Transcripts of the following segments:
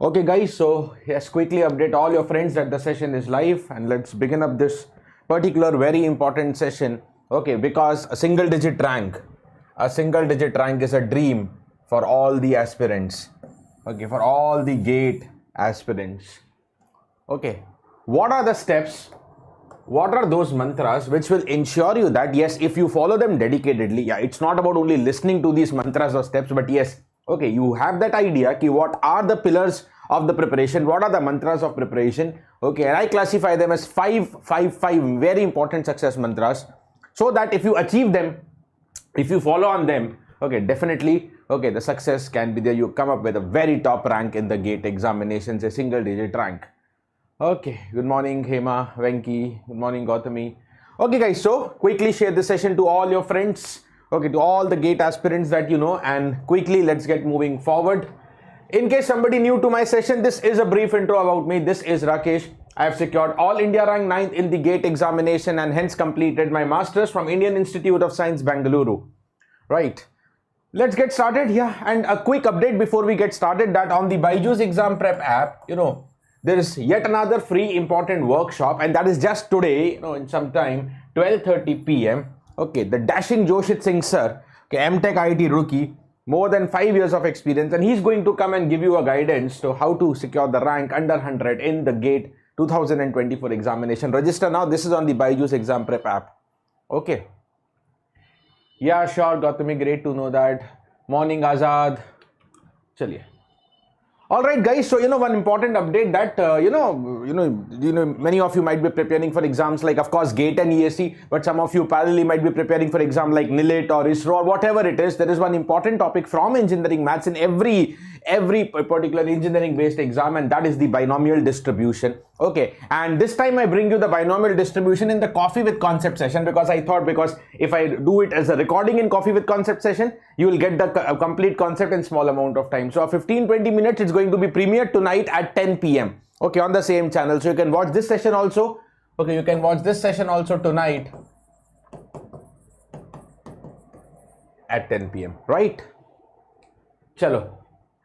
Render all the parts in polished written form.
Okay guys, so yes, quickly update all your friends that the session is live and let's begin up this particular very important session. Okay, because a single digit rank is a dream for all the aspirants. Okay, for all the GATE aspirants. Okay, what are the steps? What are those mantras which will ensure you that yes, if you follow them dedicatedly, yeah, it's not about only listening to these mantras or steps, but yes, okay, you have that idea ki what are the pillars of the preparation, what are the mantras of preparation. Okay, and I classify them as five very important success mantras, so that if you achieve them, if you follow on them, okay, definitely, okay, the success can be there. You come up with a very top rank in the GATE examinations, a single digit rank. Okay, good morning Hema, Venki, good morning Gautami. Okay guys, so quickly share this session to all your friends, okay, to all the GATE aspirants that you know, and quickly let's get moving forward. In case somebody new to my session, this is a brief intro about me. This is Rakesh. I have secured all India rank 9th in the GATE examination and hence completed my masters from Indian Institute of Science, Bengaluru. Right. Let's get started here, and a quick update before we get started that on the BYJU'S Exam Prep app, you know, there is yet another free important workshop, and that is just today, you know, in some time, 12:30 p.m. Okay, the dashing Joshit Singh sir, okay, MTech IT rookie, more than 5 years of experience, and he's going to come and give you a guidance to how to secure the rank under 100 in the GATE 2024 examination. Register now. This is on the BYJU'S Exam Prep app. Okay. Yeah, sure, Gautami, great to know that. Morning, Azad. Chaliye. All right, guys. So, you know, one important update that, many of you might be preparing for exams like, of course, GATE and ESE, but some of you parallelly might be preparing for exam like NILIT or ISRO or whatever it is. There is one important topic from engineering maths in every particular engineering based exam, and that is the binomial distribution. Okay, and this time I bring you the binomial distribution in the coffee with concept session, because I thought, because if I do it as a recording in coffee with concept session, you will get the complete concept in small amount of time. So 15-20 minutes, it's going to be premiered tonight at 10 p.m. okay, on the same channel, so you can watch this session also. Okay, you can watch this session also tonight at 10 p.m. right? Chalo,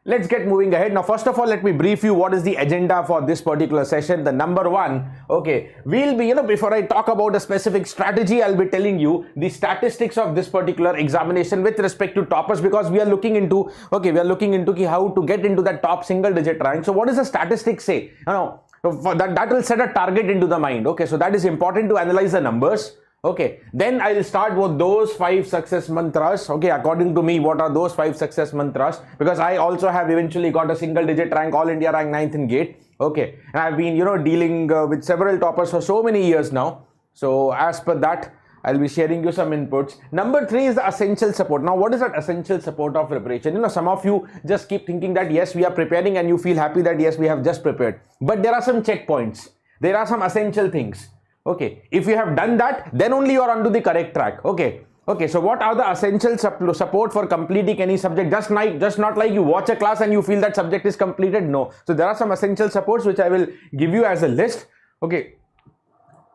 let's get moving ahead. Now, first of all, let me brief you what is the agenda for this particular session. The number one, okay, we'll be, before I talk about a specific strategy, I'll be telling you the statistics of this particular examination with respect to toppers, because we are looking into, okay, how to get into that top single digit rank. So what does the statistics say? For that will set a target into the mind. Okay, so that is important to analyze the numbers. Okay, then I will start with those 5 success mantras. Okay, according to me, what are those 5 success mantras? Because I also have eventually got a single digit rank, all India rank 9th in GATE. Okay, and I've been, dealing with several toppers for so many years now. So as per that, I'll be sharing you some inputs. Number 3 is the essential support. Now, what is that essential support of preparation? Some of you just keep thinking that yes, we are preparing, and you feel happy that yes, we have just prepared. But there are some checkpoints. There are some essential things. Okay, if you have done that, then only you are onto the correct track. Okay, so what are the essential support for completing any subject? Just not like you watch a class and you feel that subject is completed. No. So there are some essential supports which I will give you as a list. Okay,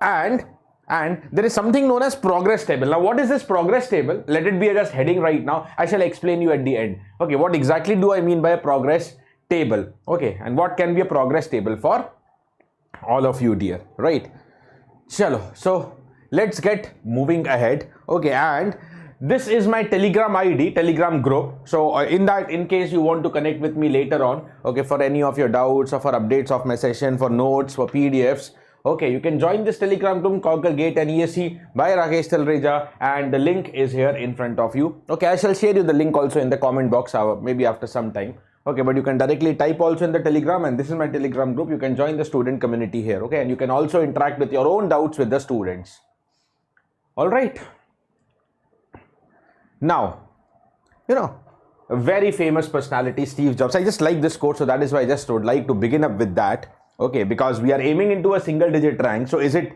and there is something known as progress table. Now, what is this progress table? Let it be just heading right now. I shall explain you at the end. Okay, what exactly do I mean by a progress table? Okay, and what can be a progress table for all of you, dear, right? Chalo, so let's get moving ahead. Okay, and this is my Telegram ID, Telegram group. So in case you want to connect with me later on, okay, for any of your doubts or for updates of my session, for notes, for PDFs, okay, you can join this Telegram group called GATE and ESE by Rakesh Sir, and the link is here in front of you. Okay, I shall share you the link also in the comment box, maybe after some time. Okay, but you can directly type also in the Telegram, and this is my Telegram group. You can join the student community here. Okay, and you can also interact with your own doubts with the students. All right. Now, a very famous personality, Steve Jobs. I just like this quote, so that is why I just would like to begin up with that. Okay, because we are aiming into a single digit rank. So is it,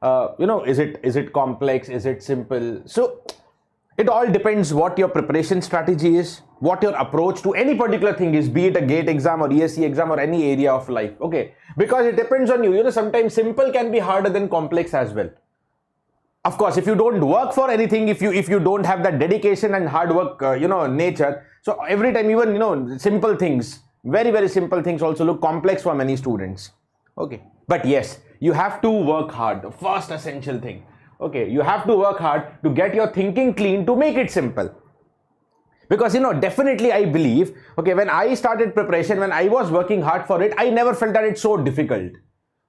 is it complex? Is it simple? So it all depends what your preparation strategy is, what your approach to any particular thing is, be it a GATE exam or ESE exam or any area of life. Okay, because it depends on you. Sometimes simple can be harder than complex as well. Of course, if you don't work for anything, if you don't have that dedication and hard work, nature, so every time, even, simple things, Very, very simple things also look complex for many students. Okay, but yes, you have to work hard. The first essential thing. Okay, you have to work hard to get your thinking clean to make it simple. Because definitely I believe, okay, when I started preparation, when I was working hard for it, I never felt that it's so difficult.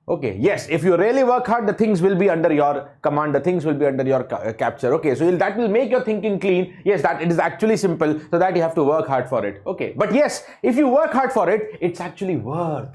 Okay, yes, if you really work hard, the things will be under your command, the things will be under your capture. Okay, so that will make your thinking clean. Yes, that it is actually simple, so that you have to work hard for it. Okay, but yes, if you work hard for it, it's actually worth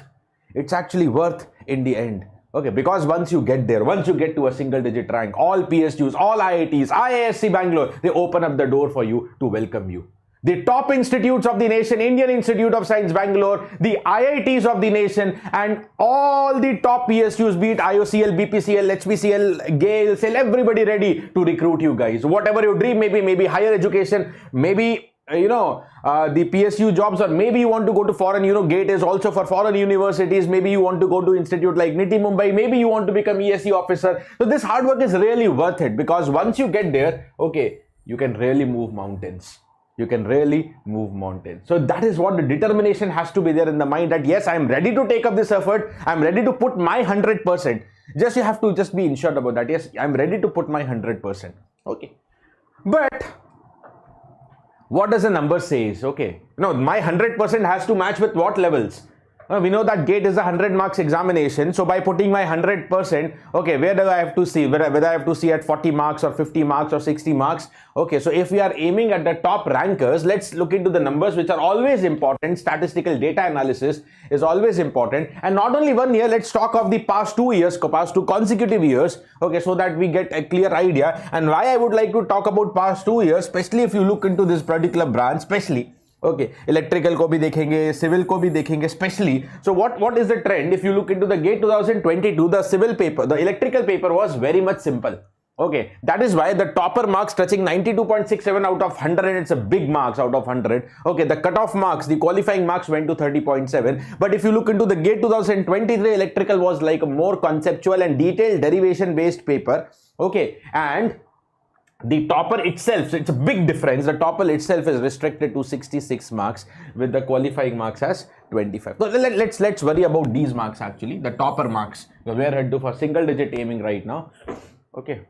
in the end. Okay, because once you get there, once you get to a single digit rank, all PSUs, all IITs, IISc Bangalore, they open up the door for you to welcome you. The top institutes of the nation, Indian Institute of Science Bangalore, the IITs of the nation, and all the top PSUs, be it IOCL, BPCL, HPCL, GAIL, SEL, everybody ready to recruit you guys. Whatever your dream may be, maybe higher education, maybe the PSU jobs, or maybe you want to go to foreign, GATE is also for foreign universities, maybe you want to go to institute like NITI Mumbai, maybe you want to become ESE officer. So this hard work is really worth it, because once you get there, okay, you can really move mountains. You can really move mountains. So that is what the determination has to be there in the mind, that yes, I am ready to take up this effort. I'm ready to put my 100%. Just you have to just be ensured about that. Yes, I'm ready to put my 100%. Okay. But what does the number says? Okay. No, my 100% has to match with what levels? We know that GATE is a 100 marks examination. So by putting my 100%, okay, where do I have to see? Whether I have to see at 40 marks or 50 marks or 60 marks. Okay, so if we are aiming at the top rankers, let's look into the numbers, which are always important. Statistical data analysis is always important. And not only 1 year, let's talk of the past 2 years, past 2 consecutive years. Okay, so that we get a clear idea. And why I would like to talk about past 2 years, especially if you look into this particular branch, especially. Okay, electrical को भी देखेंगे, civil को भी देखेंगे, especially. So what is the trend? If you look into the GATE 2022, the civil paper, the electrical paper was very much simple. Okay, that is why the topper marks touching 92.67 out of 100, it's a big marks out of 100. Okay, the cutoff marks, the qualifying marks went to 30.7. But if you look into the GATE 2023, electrical was like a more conceptual and detailed derivation based paper. Okay, and the topper itself, so it's a big difference. The topper itself is restricted to 66 marks with the qualifying marks as 25. So let's worry about these marks actually, the topper marks. So we are head to for single digit aiming right now. Okay.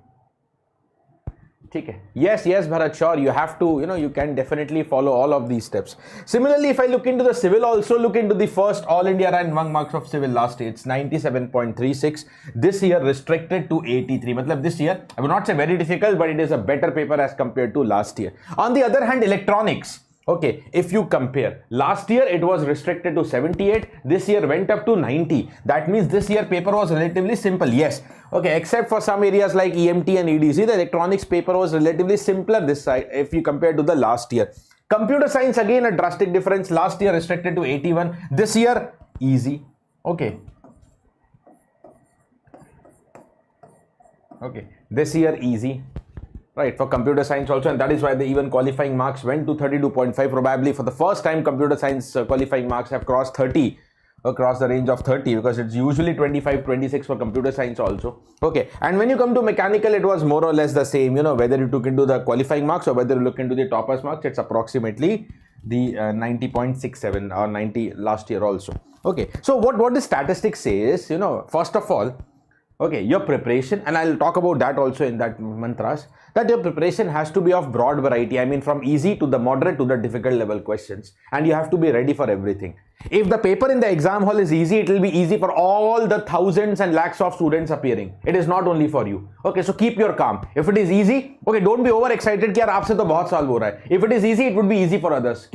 Okay. Yes, Bharat, sure. You have to, you can definitely follow all of these steps. Similarly, if I look into the civil, also look into the first All India rank marks of civil last year. It's 97.36. This year restricted to 83. Matlab this year, I would not say very difficult, but it is a better paper as compared to last year. On the other hand, electronics. Okay, if you compare, last year it was restricted to 78, this year went up to 90. That means this year paper was relatively simple, yes. Okay, except for some areas like EMT and EDC, the electronics paper was relatively simpler this side if you compare to the last year. Computer science, again a drastic difference. Last year restricted to 81, this year easy. Okay. Okay, this year easy. Right, for computer science also, and that is why the even qualifying marks went to 32.5. Probably for the first time computer science qualifying marks have crossed 30, across the range of 30, because it's usually 25, 26 for computer science also. Okay, and when you come to mechanical, it was more or less the same, whether you took into the qualifying marks or whether you look into the toppers marks, it's approximately the 90.67 or 90 last year also. Okay, so what the statistics says, first of all, okay, your preparation, and I'll talk about that also in that mantras, that your preparation has to be of broad variety. I mean, from easy to the moderate to the difficult level questions, and you have to be ready for everything. If the paper in the exam hall is easy, it will be easy for all the thousands and lakhs of students appearing. It is not only for you. Okay, so keep your calm. If it is easy, okay, don't be overexcited कि यार आपसे तो बहुत solve हो रहा है. If it is easy, it would be easy for others.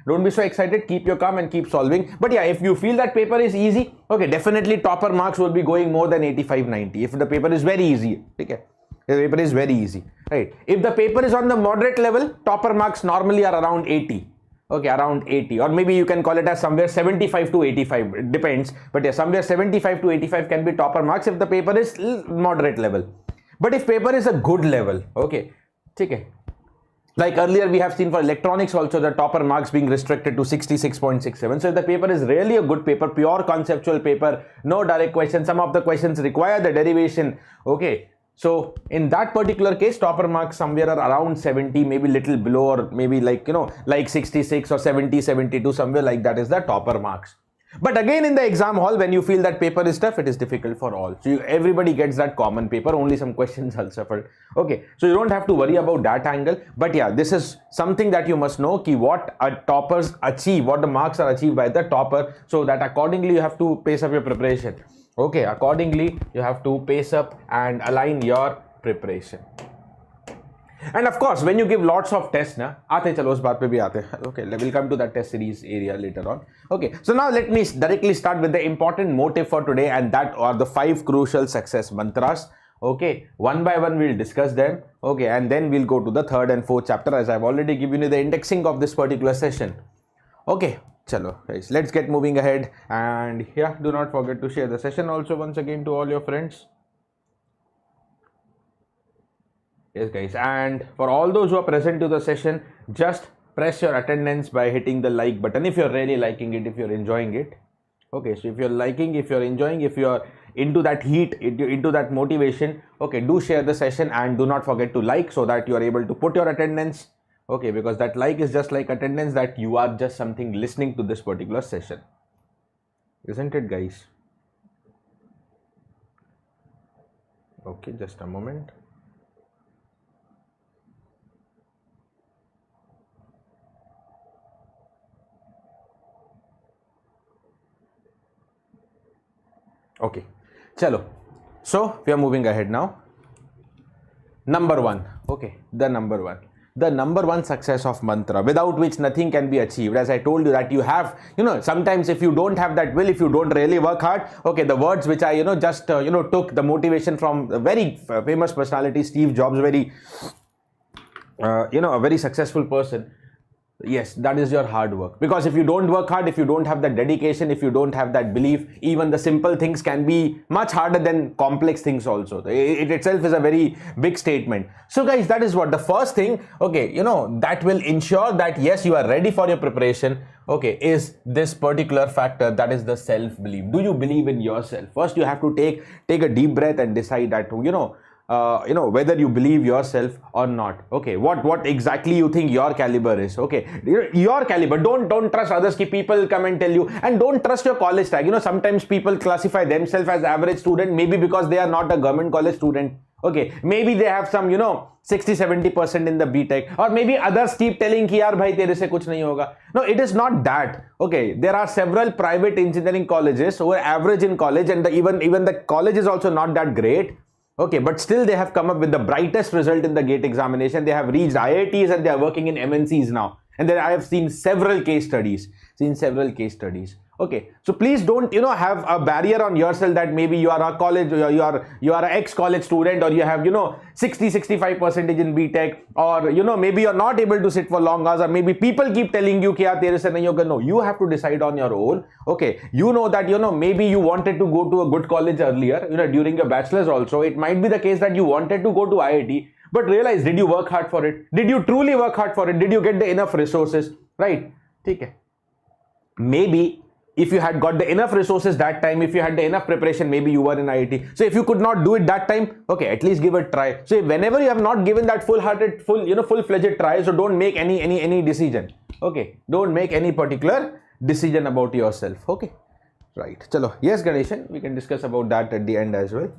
Don't be so excited, keep your calm and keep solving. But yeah, if you feel that paper is easy, okay, definitely topper marks will be going more than 85, 90. If the paper is very easy, okay, the paper is very easy, right? If the paper is on the moderate level, topper marks normally are around 80. Okay, around 80, or maybe you can call it as somewhere 75 to 85, it depends. But yeah, somewhere 75 to 85 can be topper marks if the paper is moderate level. But if paper is a good level, okay, okay. Like earlier we have seen for electronics also, the topper marks being restricted to 66.67. So if the paper is really a good paper, pure conceptual paper, no direct questions, some of the questions require the derivation, okay, So in that particular case, topper marks somewhere are around 70, maybe little below, or maybe like, like 66 or 70, 72, somewhere like that is the topper marks. But again, in the exam hall, when you feel that paper is tough, it is difficult for all. So everybody gets that common paper, only some questions are suffered. Okay, so you don't have to worry about that angle. But yeah, this is something that you must know, ki what toppers achieve, what the marks are achieved by the topper, so that accordingly you have to pace up your preparation. Okay, accordingly you have to pace up and align your preparation. And of course, when you give lots of tests, okay, we'll come to that test series area later on. Okay, so now let me directly start with the important motive for today, and that are the 5 crucial success mantras. Okay, one by one we'll discuss them. Okay, and then we'll go to the 3rd and 4th chapter, as I've already given you the indexing of this particular session. Okay, chalo guys, let's get moving ahead. And yeah, do not forget to share the session also once again to all your friends. Yes guys, and for all those who are present to the session, just press your attendance by hitting the like button if you're really liking it, if you're enjoying it. Okay, so if you're liking, if you're enjoying, if you're into that heat, into that motivation, okay, do share the session and do not forget to like, so that you are able to put your attendance. Okay, because that like is just like attendance, that you are just something listening to this particular session, isn't it guys? Okay, just a moment. Okay, chalo. So we are moving ahead now. Number 1. Okay, the number one success of mantra, without which nothing can be achieved. As I told you that you have, sometimes if you don't have that will, if you don't really work hard, okay, the words which I, just, took the motivation from a very famous personality, Steve Jobs, very, a very successful person. Yes, that is your hard work. Because if you don't work hard, if you don't have that dedication, if you don't have that belief, even the simple things can be much harder than complex things also. It itself is a very big statement. So guys, that is what the first thing, okay, that will ensure that yes, you are ready for your preparation. Okay, is this particular factor, that is the self-belief. Do you believe in yourself? First, you have to take a deep breath and decide that, whether you believe yourself or not. Okay, what exactly you think your caliber is. Okay, your caliber. Don't trust others. People come and tell you, and don't trust your college tag. Sometimes people classify themselves as average student, maybe because they are not a government college student. Okay, maybe they have some 60-70% in the BTech, or maybe others keep telling ki yaar bhai tere se kuch nahi hoga. No, it is not that. Okay, there are several private engineering colleges who are average in college, and even the college is also not that great. Okay, but still they have come up with the brightest result in the GATE examination. They have reached IITs and they are working in MNCs now. And then I have seen several case studies. Okay, so please don't have a barrier on yourself that maybe you are a college, you are an ex-college student, or you have 60-65% in BTech, or maybe you're not able to sit for long hours, or maybe people keep telling you ki yaar tere se nahi hoga. No, you have to decide on your own. Okay, that maybe you wanted to go to a good college earlier, during your bachelor's also. It might be the case that you wanted to go to IIT, but realize, did you work hard for it? Did you truly work hard for it? Did you get the enough resources? Right? Okay. Maybe if you had got the enough resources that time, if you had the enough preparation, maybe you were in IIT. So if you could not do it that time, okay, at least give it a try. So whenever you have not given that full-fledged try, so don't make any decision. Okay, don't make any particular decision about yourself. Okay, right. Chalo. Yes, Ganeshan, we can discuss about that at the end as well.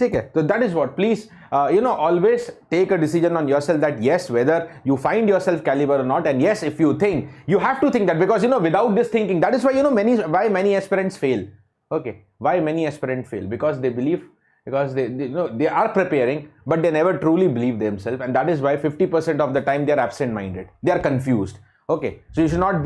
Okay, so that is what, please, always take a decision on yourself that yes, whether you find yourself caliber or not. And yes, if you think, you have to think that, because without this thinking, that is why why many aspirants fail. Okay, why many aspirants fail? Because they believe, because they are preparing, but they never truly believe themselves, and that is why 50% of the time they are absent-minded, they are confused. Okay, so you should not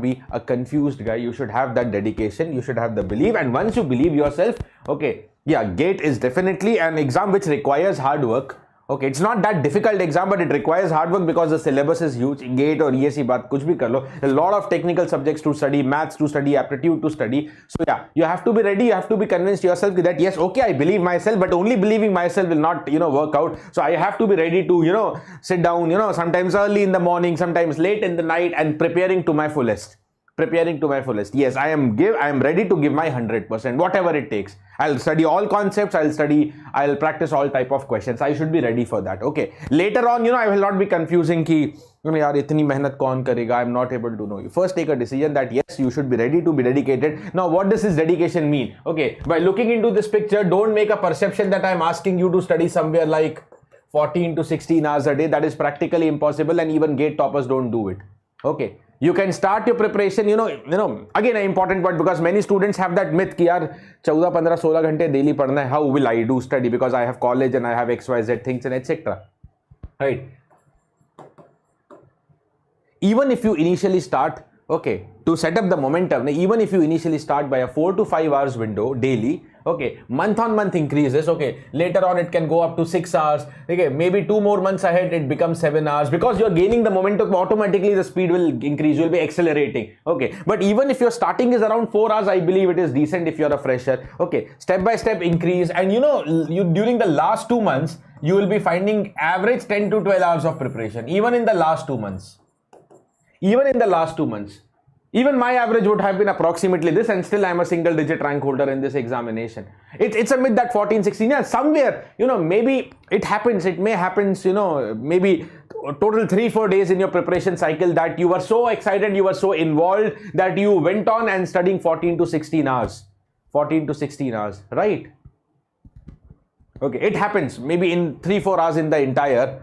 be a confused guy. You should have that dedication, you should have the belief, and once you believe yourself, okay, yeah, GATE is definitely an exam which requires hard work. Okay, it's not that difficult exam, but it requires hard work because the syllabus is huge. GATE or ESE baat kuch bhi kar lo. A lot of technical subjects to study, maths to study, aptitude to study. So yeah, you have to be ready. You have to be convinced yourself that yes, okay, I believe myself, but only believing myself will not work out. So I have to be ready to sit down, sometimes early in the morning, sometimes late in the night, and preparing to my fullest. Preparing to my fullest. Yes, I am ready to give my 100%, whatever it takes. I'll study all concepts, I'll practice all type of questions. I should be ready for that. Okay. Later on, I will not be confusing ki, yaar, itni mehnat kaun karega? I'm not able to know you. First, take a decision that yes, you should be ready to be dedicated. Now, what does this dedication mean? Okay. By looking into this picture, don't make a perception that I'm asking you to study somewhere like 14 to 16 hours a day. That is practically impossible, and even GATE toppers don't do it. Okay. You can start your preparation, again an important point, because many students have that myth ki yaar 14, 15, 16 ghante daily padhna hai. How will I do study? Because I have college and I have XYZ things and etc. Right? Even if you initially start, okay, to set up the momentum, even if you initially start by a 4 to 5 hours window daily, okay, month on month increases, okay, later on it can go up to 6 hours, okay, maybe 2 more months ahead it becomes 7 hours, because you're gaining the momentum, automatically the speed will increase, you'll be accelerating, okay. But even if your starting is around 4 hours, I believe it is decent if you're a fresher, okay, step by step increase, and during the last 2 months, you will be finding average 10 to 12 hours of preparation, even in the last 2 months. Even my average would have been approximately this, and still I'm a single digit rank holder in this examination. It's a myth that 14, 16, yeah, somewhere, maybe it happens, it may happen, maybe total 3-4 days in your preparation cycle that you were so excited, you were so involved that you went on and studying 14 to 16 hours, right? Okay, it happens maybe in 3-4 hours in the entire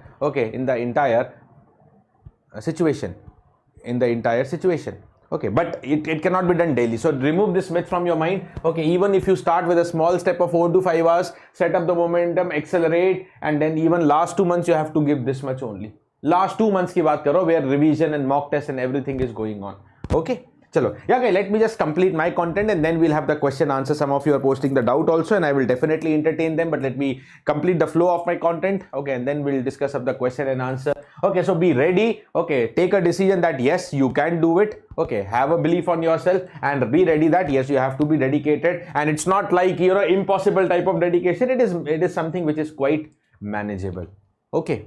situation. Okay, but it cannot be done daily. So remove this myth from your mind. Okay, even if you start with a small step of 4 to 5 hours, set up the momentum, accelerate, and then even last 2 months you have to give this much only. Last 2 months ki baat karo, where revision and mock test and everything is going on. Okay. Chalo. Yeah, okay, let me just complete my content, and then we'll have the question answer. Some of you are posting the doubt also, and I will definitely entertain them, but let me complete the flow of my content. Okay, and then we'll discuss up the question and answer. Okay, so be ready. Okay, take a decision that yes, you can do it. Okay, have a belief on yourself and be ready that yes, you have to be dedicated, and it's not like impossible type of dedication. It is something which is quite manageable. Okay.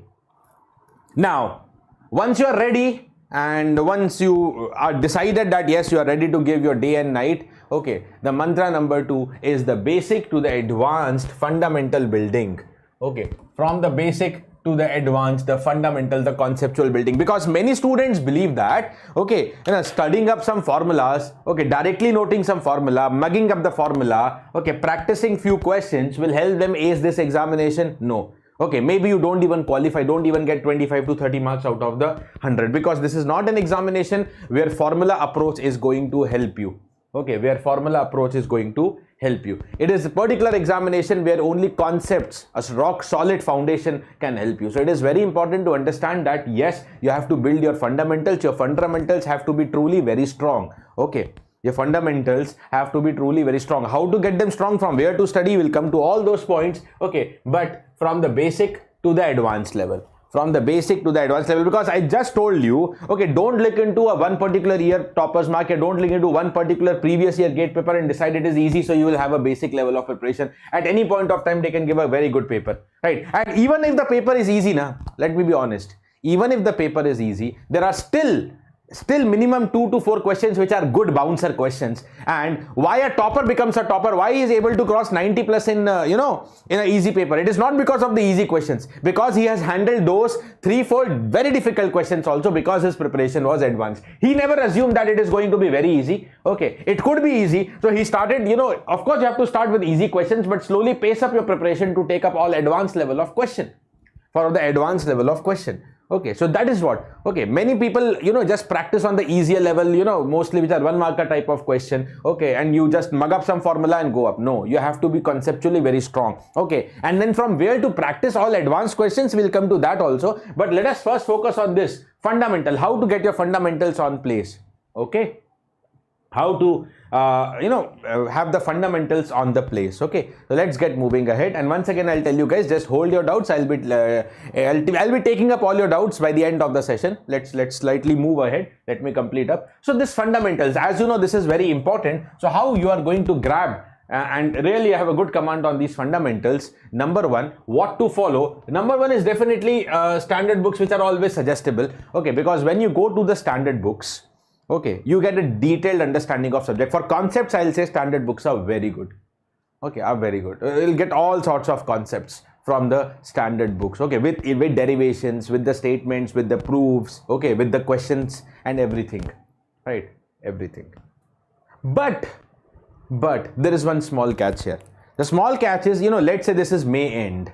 Now, once you are ready, and once you are decided that yes, you are ready to give your day and night, okay, the mantra number 2 is the basic to the advanced fundamental building. Okay, from the basic to the advanced, the fundamental, the conceptual building, because many students believe that, okay, studying up some formulas, okay, directly noting some formula, mugging up the formula, okay, practicing few questions will help them ace this examination. No. Okay, maybe you don't even qualify, don't even get 25 to 30 marks out of the 100, because this is not an examination where formula approach is going to help you. Okay, where formula approach is going to help you. It is a particular examination where only concepts, a rock solid foundation can help you. So it is very important to understand that yes, you have to build your fundamentals. Your fundamentals have to be truly very strong. Okay. Your fundamentals have to be truly very strong. How to get them strong, from where to study, will come to all those points. Okay, but from the basic to the advanced level. Because I just told you, okay, don't look into a one particular year toppers market, don't look into one particular previous year GATE paper and decide it is easy, so you will have a basic level of preparation. At any point of time, they can give a very good paper, right? And even if the paper is easy, let me be honest, even if the paper is easy, there are still minimum 2 to 4 questions which are good bouncer questions. And why a topper becomes a topper, why he is able to cross 90 plus in in an easy paper, it is not because of the easy questions, because he has handled those 3-4 very difficult questions also, because his preparation was advanced. He never assumed that it is going to be very easy. Okay, it could be easy, so he started, of course you have to start with easy questions, but slowly pace up your preparation to take up all advanced level of question, for the advanced level of question. Okay, so that is what, okay, many people, just practice on the easier level, mostly which are 1 marker type of question, okay, and you just mug up some formula and go up. No, you have to be conceptually very strong, okay, and then from where to practice all advanced questions, we'll come to that also, but let us first focus on this fundamental, how to get your fundamentals on place, okay, how to have the fundamentals on the place. Okay, so let's get moving ahead, and once again I'll tell you guys, just hold your doubts. I'll be taking up all your doubts by the end of the session. Let's slightly move ahead. Let me complete up. So this fundamentals, as you know, this is very important. So how you are going to grab and really have a good command on these fundamentals. Number 1, what to follow. Number 1 is definitely standard books, which are always suggestible. Okay, because when you go to the standard books, Okay, you get a detailed understanding of subject. For concepts, I'll say standard books are very good. Okay, are very good. You'll get all sorts of concepts from the standard books. Okay, with derivations, with the statements, with the proofs. Okay, with the questions and everything, right? Everything. But there is one small catch here. The small catch is, let's say this is May end.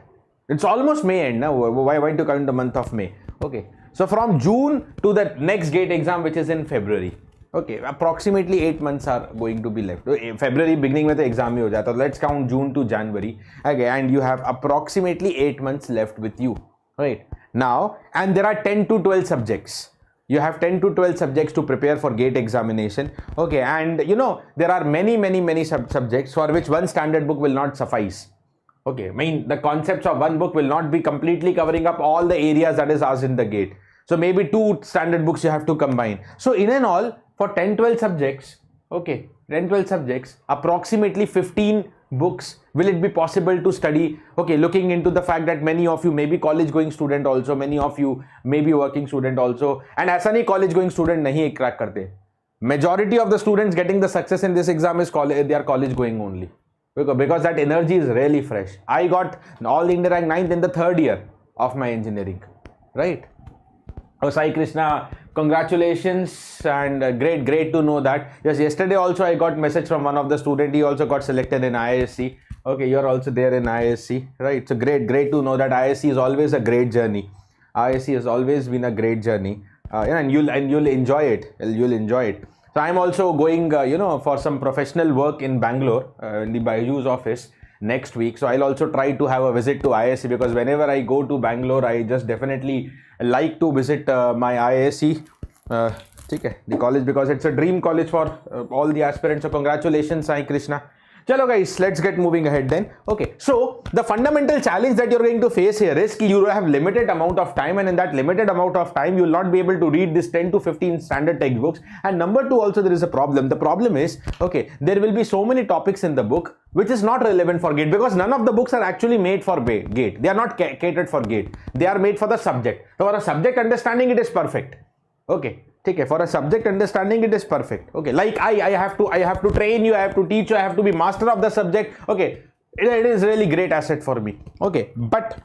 It's almost May end now. Why to count the month of May? Okay, so from June to the next GATE exam, which is in February. Okay, approximately 8 months are going to be left. February beginning में तो exam ही हो जाता. Let's count June to January. Okay, and you have approximately 8 months left with you, right? Now, and there are 10 to 12 subjects. You have 10 to 12 subjects to prepare for GATE examination. Okay, and there are many subjects for which one standard book will not suffice. Okay, I mean the concepts of one book will not be completely covering up all the areas that is asked in the GATE. So maybe 2 standard books you have to combine. So in and all, for 10-12 subjects, okay, 10-12 subjects, approximately 15 books will it be possible to study. Okay, looking into the fact that many of you may be college going student also, many of you may be working student also, and ऐसा नहीं college going student नहीं crack करते. Majority of the students getting the success in this exam is they are college going only, because that energy is really fresh. I got all India rank 9th in the 3rd year of my engineering, right? Oh, Sai Krishna, congratulations, and great to know that. Yes, yesterday also I got message from one of the student. He also got selected in ISC. Okay, you're also there in ISC, right? So great to know that ISC is always a great journey. ISC has always been a great journey, and you'll enjoy it. You'll enjoy it. So I'm also going, for some professional work in Bangalore, in the BYJU'S office next week. So I'll also try to have a visit to ISC, because whenever I go to Bangalore, I just definitely like to visit my ISC, the college, because it's a dream college for all the aspirants. So congratulations, Sai Krishna. Chalo guys, let's get moving ahead then. Okay, so the fundamental challenge that you're going to face here is you have limited amount of time, and in that limited amount of time, you will not be able to read this 10 to 15 standard textbooks. And number 2, also there is a problem. The problem is, okay, there will be so many topics in the book which is not relevant for GATE, because none of the books are actually made for GATE. They are not catered for GATE. They are made for the subject. So for a subject understanding, it is perfect. Okay. Okay, for a subject understanding, it is perfect. Okay, like I have to train you, I have to teach you, I have to be master of the subject. Okay, it is really great asset for me. Okay, but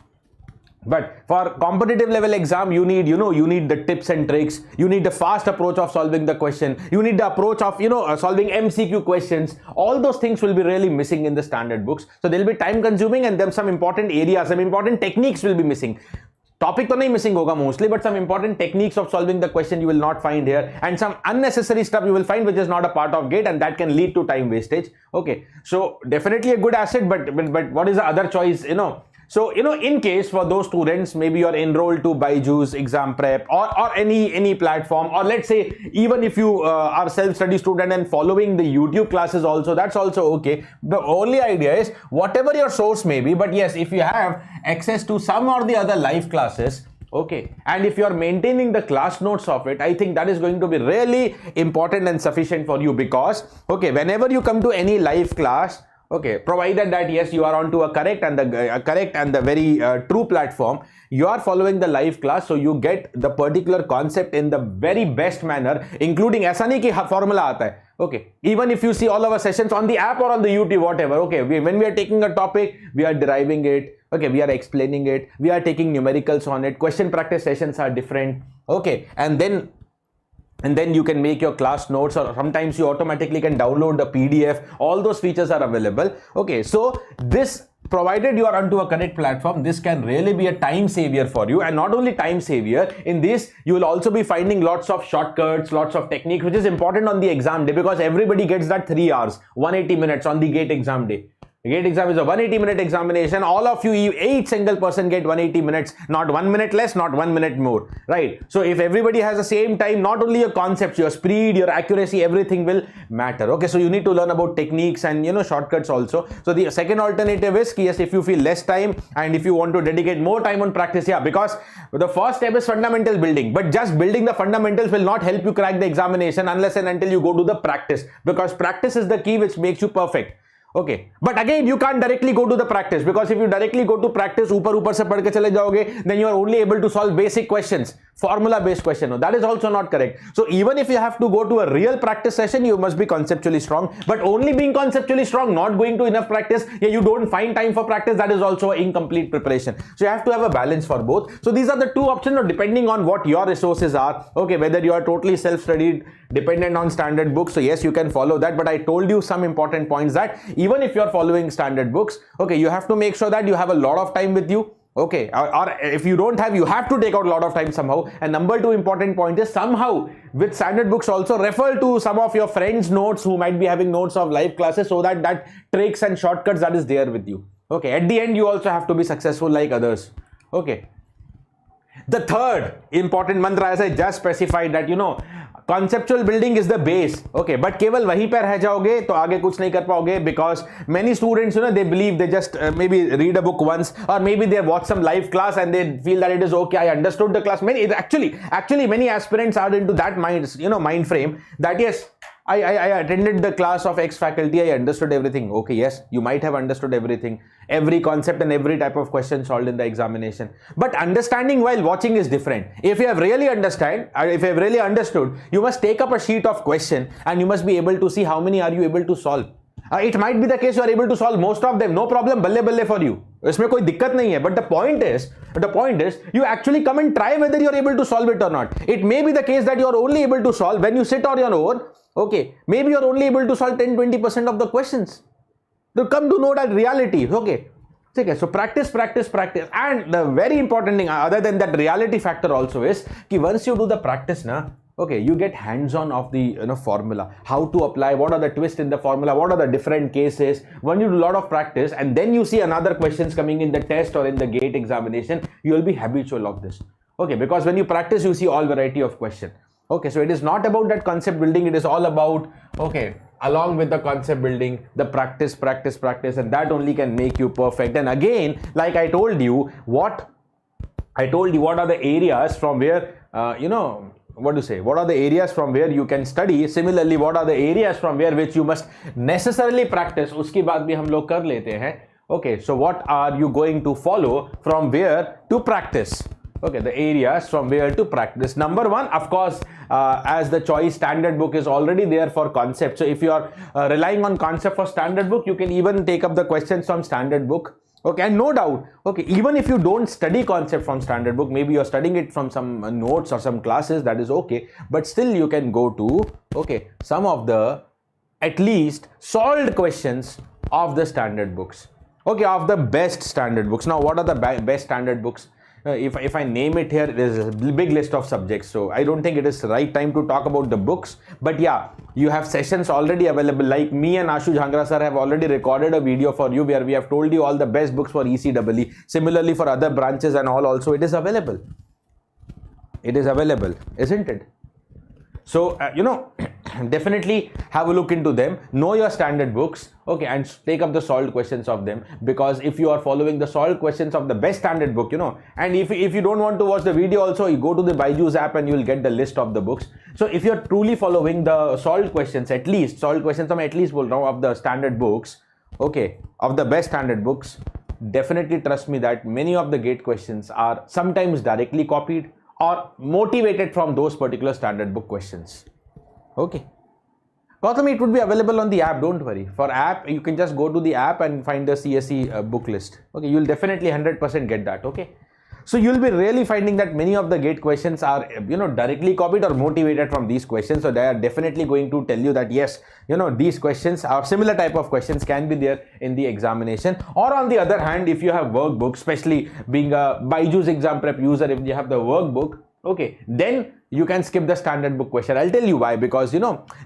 for competitive level exam, you need the tips and tricks. You need the fast approach of solving the question. You need the approach of solving MCQ questions. All those things will be really missing in the standard books. So they'll be time consuming, and then some important areas, some important techniques will be missing. Topic तो नहीं missing होगा mostly, but some important techniques of solving the question you will not find here, and some unnecessary stuff you will find which is not a part of GATE, and that can lead to time wastage. Okay, so definitely a good asset, but what is the other choice? So in case for those students, maybe you're enrolled to BYJU'S Exam Prep or any platform, or let's say even if you are self-study student and following the YouTube classes also, that's also okay. The only idea is whatever your source may be, but yes, if you have access to some or the other live classes, okay, and if you are maintaining the class notes of it, I think that is going to be really important and sufficient for you, because okay, whenever you come to any live class, okay, provided that yes, you are onto a correct and the very true platform, you are following the live class, so you get the particular concept in the very best manner, including ऐसा नहीं कि formula आता है. Okay, even if you see all our sessions on the app or on the YouTube, whatever, okay, when we are taking a topic, we are deriving it, okay, we are explaining it, we are taking numericals on it, question practice sessions are different, okay, and then you can make your class notes, or sometimes you automatically can download the PDF. All those features are available. Okay, so this, provided you are onto a correct platform, this can really be a time savior for you. And not only time savior, in this you will also be finding lots of shortcuts, lots of techniques, which is important on the exam day, because everybody gets that 3 hours, 180 minutes on the GATE exam day. GATE exam is a 180-minute examination. All of you, each single person get 180 minutes, not 1 minute less, not 1 minute more, right? So if everybody has the same time, not only your concepts, your speed, your accuracy, everything will matter. Okay, so you need to learn about techniques and shortcuts also. So the second alternative is, yes, if you feel less time and if you want to dedicate more time on practice, yeah, because the first step is fundamental building, but just building the fundamentals will not help you crack the examination unless and until you go to the practice, because practice is the key which makes you perfect. Okay, but again, you can't directly go to the practice, because if you directly go to practice, ऊपर से पढ़ के चले जाओगे, then you are only able to solve basic questions. formula based question. No, that is also not correct. So even if you have to go to a real practice session, you must be conceptually strong, but only being conceptually strong, not going to enough practice, yeah, you don't find time for practice, that is also incomplete preparation. So you have to have a balance for both. So these are the two options, depending on what your resources are. Okay, whether you are totally self-studied, dependent on standard books, so yes, you can follow that, but I told you some important points that even if you are following standard books, okay, you have to make sure that you have a lot of time with you. Okay, or if you don't have, you have to take out a lot of time somehow. And number two important point is somehow with standard books also refer to some of your friends' notes who might be having notes of live classes, so that tricks and shortcuts that is there with you. Okay, at the end you also have to be successful like others. Okay, the third important mantra, as I just specified, that conceptual building is the base. Okay, but केवल वहीं पर रह जाओगे तो आगे कुछ नहीं कर पाओगे, because many students they believe they just maybe read a book once, or maybe they watch some live class and they feel that it is okay, I understood the class. Actually many aspirants are into that mind frame that yes, I attended the class of X faculty, I understood everything. Okay, yes, you might have understood everything, every concept and every type of question solved in the examination. But understanding while watching is different. If you have really understood, you must take up a sheet of question and you must be able to see how many are you able to solve. It might be the case you are able to solve most of them, no problem, balle balle for you. इसमें कोई दिक्कत नहीं है. But the point is, you actually come and try whether you are able to solve it or not. It may be the case that you are only able to solve when you sit on your own. Okay, maybe you are only able to solve 10-20% of the questions. To come to know that reality. Okay, so practice, and the very important thing other than that reality factor also is that once you do the practice okay, you get hands-on of the formula, how to apply, what are the twists in the formula, what are the different cases. When you do a lot of practice and then you see another questions coming in the test or in the GATE examination, you will be habitual of this. Okay, because when you practice, you see all variety of question. Okay, so it is not about that concept building, it is all about, okay, along with the concept building, the practice, and that only can make you perfect. And again, like I told you, what are the areas from where, what are the areas from where you can study. Similarly, what are the areas from where which you must necessarily practice, uski baat bhi hum log kar lete hain. Okay, so what are you going to follow from where to practice? Okay, the areas from where to practice. Number one, of course, as the choice standard book is already there for concept. So if you are relying on concept for standard book, you can even take up the questions from standard book. Okay, and no doubt, okay, even if you don't study concept from standard book, maybe you're studying it from some notes or some classes, that is okay. But still you can go to, okay, some of the at least solved questions of the standard books. Okay, of the best standard books. Now, what are the best standard books? If I name it here, there is a big list of subjects, so I don't think it is the right time to talk about the books. But yeah, you have sessions already available, like me and Ashu Jhangra sir have already recorded a video for you where we have told you all the best books for ECEE. Similarly for other branches and all also, it is available. It is available, isn't it? So, definitely have a look into them, know your standard books, okay, and take up the solved questions of them, because if you are following the solved questions of the best standard book, and if you don't want to watch the video also, you go to the BYJU'S app and you will get the list of the books. So if you are truly following the solved questions, of the standard books, okay, of the best standard books, definitely trust me that many of the GATE questions are sometimes directly copied or motivated from those particular standard book questions. Okay, Gautami, it would be available on the app, don't worry. For app, you can just go to the app and find the CSE book list. Okay, you'll definitely 100% get that. Okay, so you'll be really finding that many of the GATE questions are directly copied or motivated from these questions. So they are definitely going to tell you that yes, these questions or similar type of questions can be there in the examination. Or on the other hand, if you have workbook, especially being a BYJU'S Exam Prep user, if you have the workbook, okay, then you can skip the standard book question. I'll tell you why, because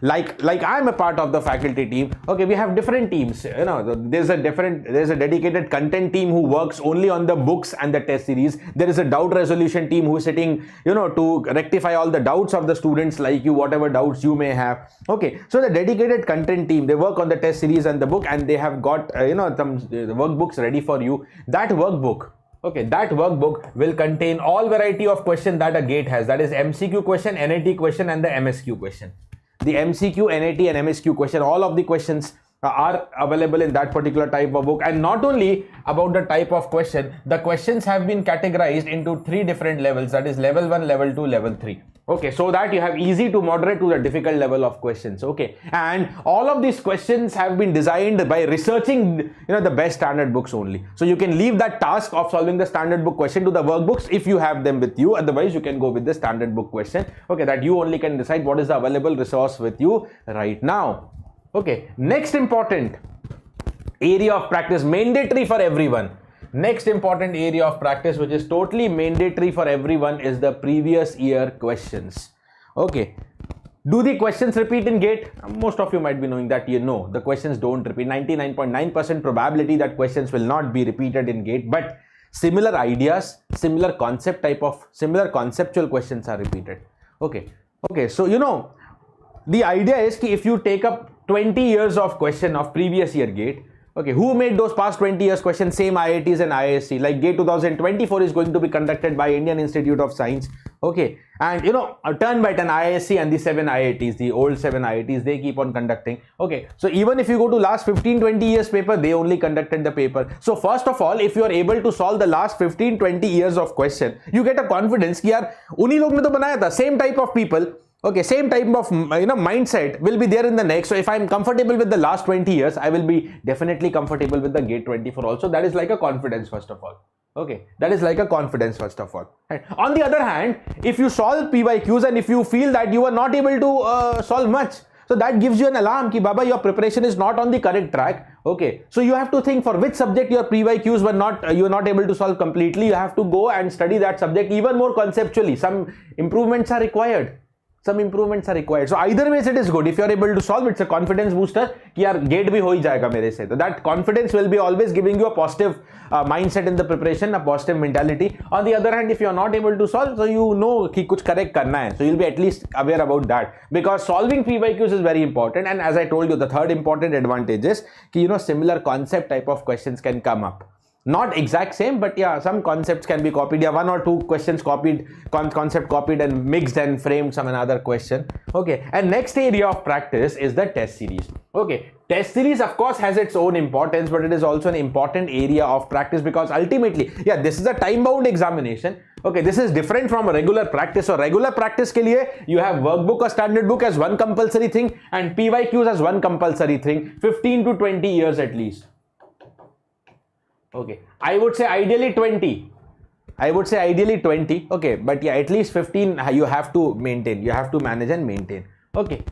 like I'm a part of the faculty team. Okay, we have different teams. There's a dedicated content team who works only on the books and the test series. There is a doubt resolution team who is sitting to rectify all the doubts of the students like you, whatever doubts you may have. Okay, so the dedicated content team, they work on the test series and the book, and they have got some workbooks ready for you. That workbook, okay, that workbook will contain all variety of questions that a GATE has. That is MCQ question, NAT question, and the MSQ question. The MCQ, NAT, and MSQ question, all of the questions are available in that particular type of book. And not only about the type of question, the questions have been categorized into 3 different levels, that is level 1, level 2, level 3. Okay, so that you have easy to moderate to the difficult level of questions. Okay, and all of these questions have been designed by researching the best standard books only. So you can leave that task of solving the standard book question to the workbooks if you have them with you. Otherwise you can go with the standard book question, okay, that you only can decide what is the available resource with you right now. Okay, next important area of practice, mandatory for everyone. Next important area of practice which is totally mandatory for everyone is the previous year questions. Okay, do the questions repeat in GATE? Most of you might be knowing that the questions don't repeat. 99.9% probability that questions will not be repeated in GATE, but similar ideas, similar conceptual questions are repeated. Okay, so the idea is that if you take up 20 years of question of previous year GATE, okay, who made those past 20 years questions? Same IITs and IISc. Like GATE 2024 is going to be conducted by Indian Institute of Science. Okay, and a turn by turn IISc and the 7 IITs, the old 7 IITs, they keep on conducting. Okay, so even if you go to last 15-20 years paper, they only conducted the paper. So first of all, if you are able to solve the last 15-20 years of question, you get a confidence कि यार उन्हीं लोग ने तो बनाया था, same type of people. Okay, same type of mindset will be there in the next. So if I'm comfortable with the last 20 years, I will be definitely comfortable with the GATE 24 also. That is like a confidence first of all. Okay, that is like a confidence first of all. Right. On the other hand, if you solve PYQs and if you feel that you are not able to solve much, so that gives you an alarm ki baba, your preparation is not on the correct track. Okay, so you have to think for which subject your PYQs were you were not able to solve completely. You have to go and study that subject even more conceptually. Some improvements are required. So either ways it is good. If you are able to solve, it's a confidence booster कि यार GATE भी हो ही जाएगा मेरे से. So that confidence will be always giving you a positive mindset in the preparation, a positive mentality. On the other hand, if you are not able to solve, so you know कि कुछ correct करना है. So you'll be at least aware about that, because solving PYQs is very important. And as I told you, the third important advantage is कि similar concept type of questions can come up. Not exact same, but yeah, some concepts can be copied. Yeah, 1 or 2 questions copied, concept copied and mixed and framed some another question. Okay, and next area of practice is the test series. Okay, test series of course has its own importance, but it is also an important area of practice because ultimately, yeah, this is a time-bound examination. Okay, this is different from a regular practice. So regular practice ke liye, you have workbook or standard book as one compulsory thing and PYQs as one compulsory thing, 15 to 20 years at least. Okay, I would say ideally 20. Okay, but yeah, at least 15 you have to maintain. You have to manage and maintain. Okay,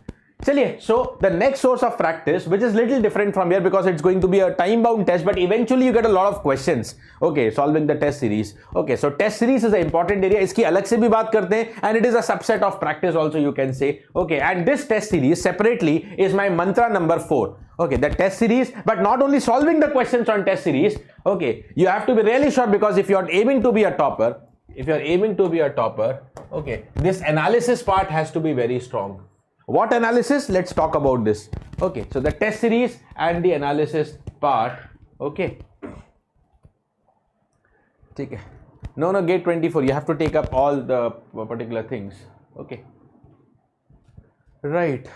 chaliye, so the next source of practice, which is little different from here because it's going to be a time-bound test, but eventually you get a lot of questions. Okay, solving the test series. Okay, so test series is an important area. Iski alag se bhi baat karte hain, and it is a subset of practice also, you can say. Okay, and this test series separately is my mantra number 4. Okay, the test series, but not only solving the questions on test series. Okay, you have to be really sure, because if you are aiming to be a topper, okay, this analysis part has to be very strong. What analysis? Let's talk about this. Okay, so the test series and the analysis part. Okay. Okay. No, GATE 24. You have to take up all the particular things. Okay. Right.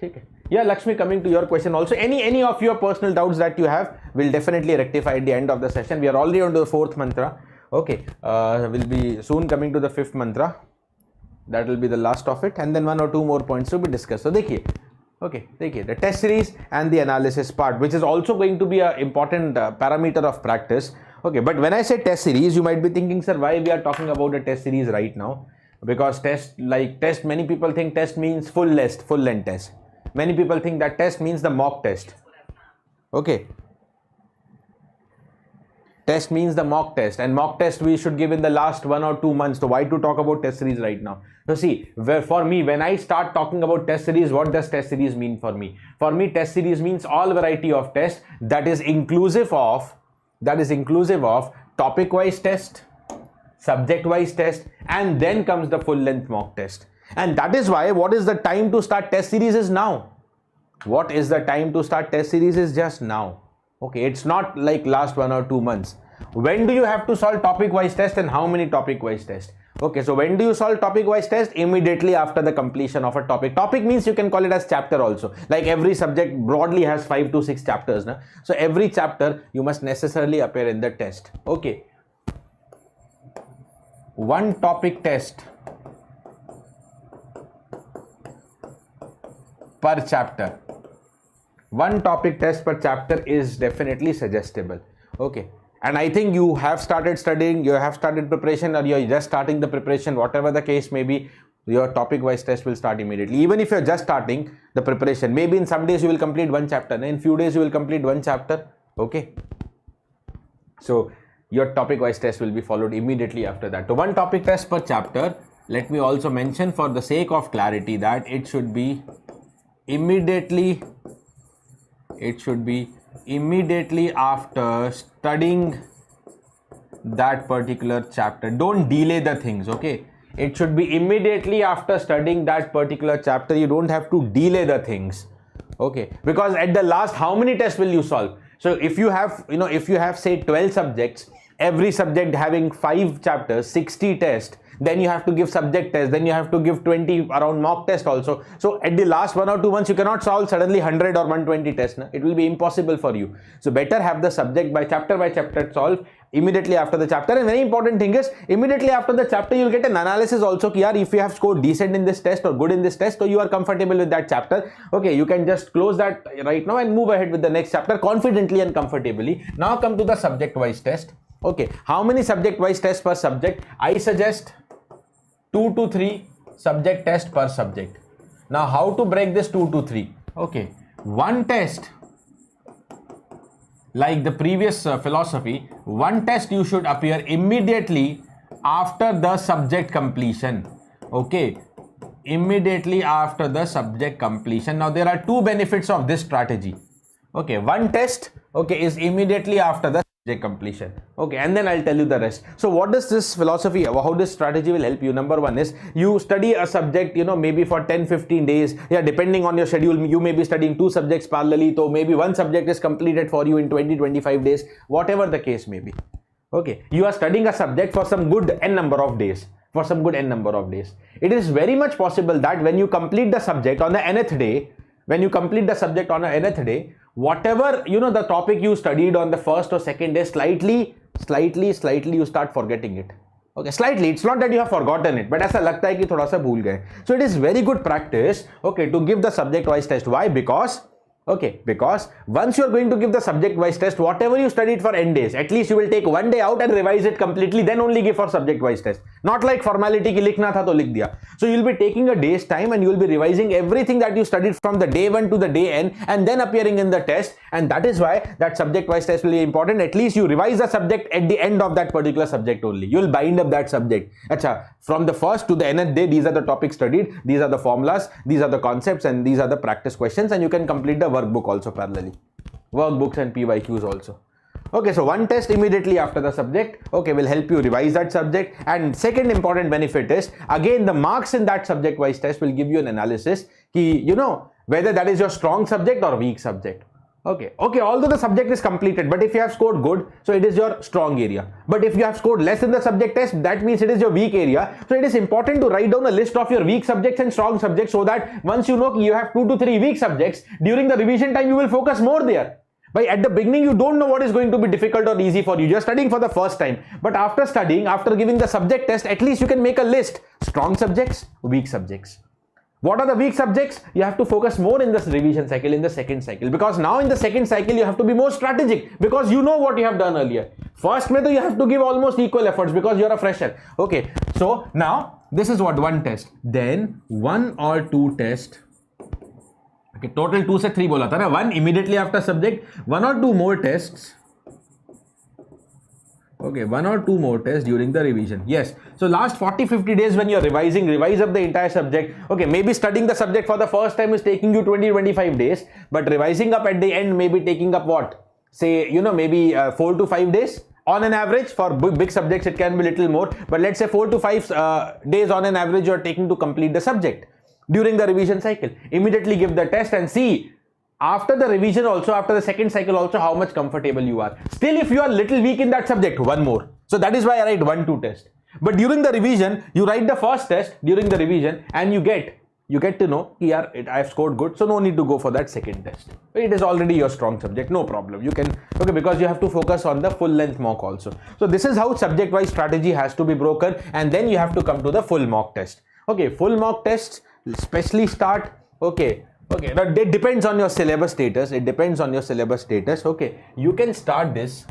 Okay. Yeah, Lakshmi, coming to your question also, any of your personal doubts that you have will definitely rectify at the end of the session. We are already on to the 4th mantra. Okay, we'll be soon coming to the 5th mantra. That will be the last of it, and then 1 or 2 more points to be discussed. So देखिए, okay, the test series and the analysis part, which is also going to be an important parameter of practice. Okay, but when I say test series, you might be thinking, sir, why we are talking about a test series right now? Because test, many people think test means full length test. Many people think that test means the mock test. Okay. Test means the mock test, and mock test we should give in the last 1 or 2 months. So why to talk about test series right now? So see, for me, when I start talking about test series, what does test series mean for me? For me, test series means all variety of tests that is inclusive of topic-wise test, subject-wise test, and then comes the full-length mock test. And that is why what is the time to start test series is now. What is the time to start test series is just now. Okay, it's not like last 1 or 2 months. When do you have to solve topic-wise test and how many topic-wise tests? Okay, so when do you solve topic wise test? Immediately after the completion of a topic. Topic means you can call it as chapter also. Like every subject broadly has 5 to 6 chapters. Na? So every chapter you must necessarily appear in the test. Okay. One topic test per chapter. One topic test per chapter is definitely suggestible. Okay. And I think you have started studying, you have started preparation, or you're just starting the preparation, whatever the case may be, your topic wise test will start immediately. Even if you're just starting the preparation, maybe in some days you will complete one chapter, and in few days you will complete one chapter. Okay. So your topic wise test will be followed immediately after that. So one topic test per chapter. Let me also mention for the sake of clarity that it should be immediately after studying that particular chapter. Don't delay the things, okay? It should be immediately after studying that particular chapter. You don't have to delay the things, okay? Because at the last, how many tests will you solve? So if you have, if you have say 12 subjects, every subject having 5 chapters, 60 tests, then you have to give subject test, then you have to give 20 around mock test also. So at the last 1 or 2 months, you cannot solve suddenly 100 or 120 tests. Na? It will be impossible for you. So better have the subject by chapter solve immediately after the chapter. And very important thing is, immediately after the chapter, you'll get an analysis also. Ki, if you have scored decent in this test or good in this test, so you are comfortable with that chapter. Okay, you can just close that right now and move ahead with the next chapter confidently and comfortably. Now come to the subject-wise test. Okay, how many subject-wise tests per subject? I suggest 2 to 3 subject test per subject. Now how to break this 2 to 3? Okay, one test, like the previous philosophy, one test you should appear immediately after the subject completion. Okay, immediately after the subject completion. Now there are 2 benefits of this strategy. Okay, one test, okay, is immediately after the completion. Okay, and then I'll tell you the rest. So what does this philosophy, how this strategy will help you? Number one is you study a subject, maybe for 10-15 days. Yeah, depending on your schedule, you may be studying 2 subjects parallelly. So maybe one subject is completed for you in 20-25 days, whatever the case may be. Okay, you are studying a subject for some good n number of days. It is very much possible that when you complete the subject on the nth day, whatever the topic you studied on the first or second day, slightly you start forgetting it. Okay, slightly. It's not that you have forgotten it, but ऐसा लगता है कि थोड़ा सा भूल गए. So it is very good practice, okay, to give the subject-wise test. Why? Because once you are going to give the subject-wise test, whatever you studied for n days, at least you will take 1 day out and revise it completely, then only give for subject-wise test. Not like formality ki likhna tha to likh diya. So you will be taking a day's time and you will be revising everything that you studied from the day 1 to the day n and then appearing in the test. And that is why that subject-wise test will be important. At least you revise the subject at the end of that particular subject only. You will bind up that subject. Acha, from the first to the nth day, these are the topics studied, these are the formulas, these are the concepts, and these are the practice questions, and you can complete the workbook also parallelly. Workbooks and PYQs also. Okay, so one test immediately after the subject, okay, will help you revise that subject. And second important benefit is, again, the marks in that subject-wise test will give you an analysis ki, whether that is your strong subject or weak subject. Okay, although the subject is completed, but if you have scored good, so it is your strong area. But if you have scored less in the subject test, that means it is your weak area. So it is important to write down a list of your weak subjects and strong subjects, so that once you know you have 2 to 3 weak subjects, during the revision time, you will focus more there. But at the beginning, you don't know what is going to be difficult or easy for you. You're studying for the first time. But after studying, after giving the subject test, at least you can make a list. Strong subjects, weak subjects. What are the weak subjects? You have to focus more in this revision cycle, in the second cycle. Because now in the second cycle, you have to be more strategic. Because you know what you have done earlier. First method, you have to give almost equal efforts because you're a fresher. Okay, so now this is what one test. Then 1 or 2 tests. Okay, total 2 से 3 बोला था ना. 1 immediately after subject, 1 or 2 more tests. Okay, 1 or 2 more tests during the revision. Yes. So last 40-50 days when you're revising, revise up the entire subject. Okay, maybe studying the subject for the first time is taking you 20-25 days, but revising up at the end may be taking up what? Say, maybe 4 to 5 days. On an average, for big subjects, it can be little more. But let's say 4 to 5 days on an average you're taking to complete the subject during the revision cycle. Immediately give the test and see after the revision also, after the second cycle also, how much comfortable you are. Still, if you are little weak in that subject, 1 more. So that is why I write 1-2 test. But during the revision, you write the first test during the revision and you get to know, yeah, I have scored good, so no need to go for that second test. It is already your strong subject, no problem. You can, okay, because you have to focus on the full length mock also. So this is how subject wise strategy has to be broken, and then you have to come to the full mock test. Okay, full mock tests especially start, okay, that it depends on your syllabus status. It depends on your syllabus status. Okay, you can start this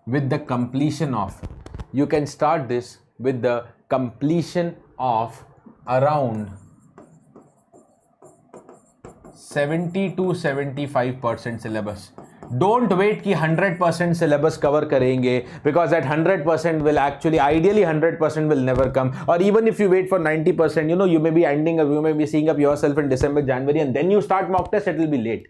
with the completion of, you can start this with the completion of around 70 to 75% syllabus. Don't wait कि 100% syllabus cover करेंगे, because that 100% will actually, ideally 100% will never come. Or even if you wait for 90%, you know, you may be ending up, you may be seeing up yourself in December, January, and then you start mock test, it will be late.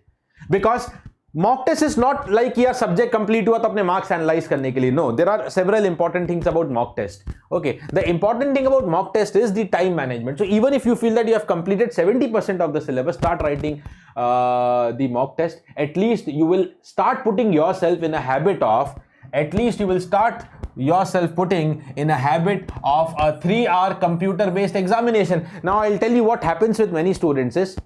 Because mock test is not like your subject complete हुआ तो अपने marks analyze करने के लिए. No, there are several important things about mock test. Okay, the important thing about mock test is the time management. So even if you feel that you have completed 70% of the syllabus, start writing the mock test. At least you will start putting yourself in a habit of, a 3-hour computer-based examination. Now I'll tell you what happens with many students is,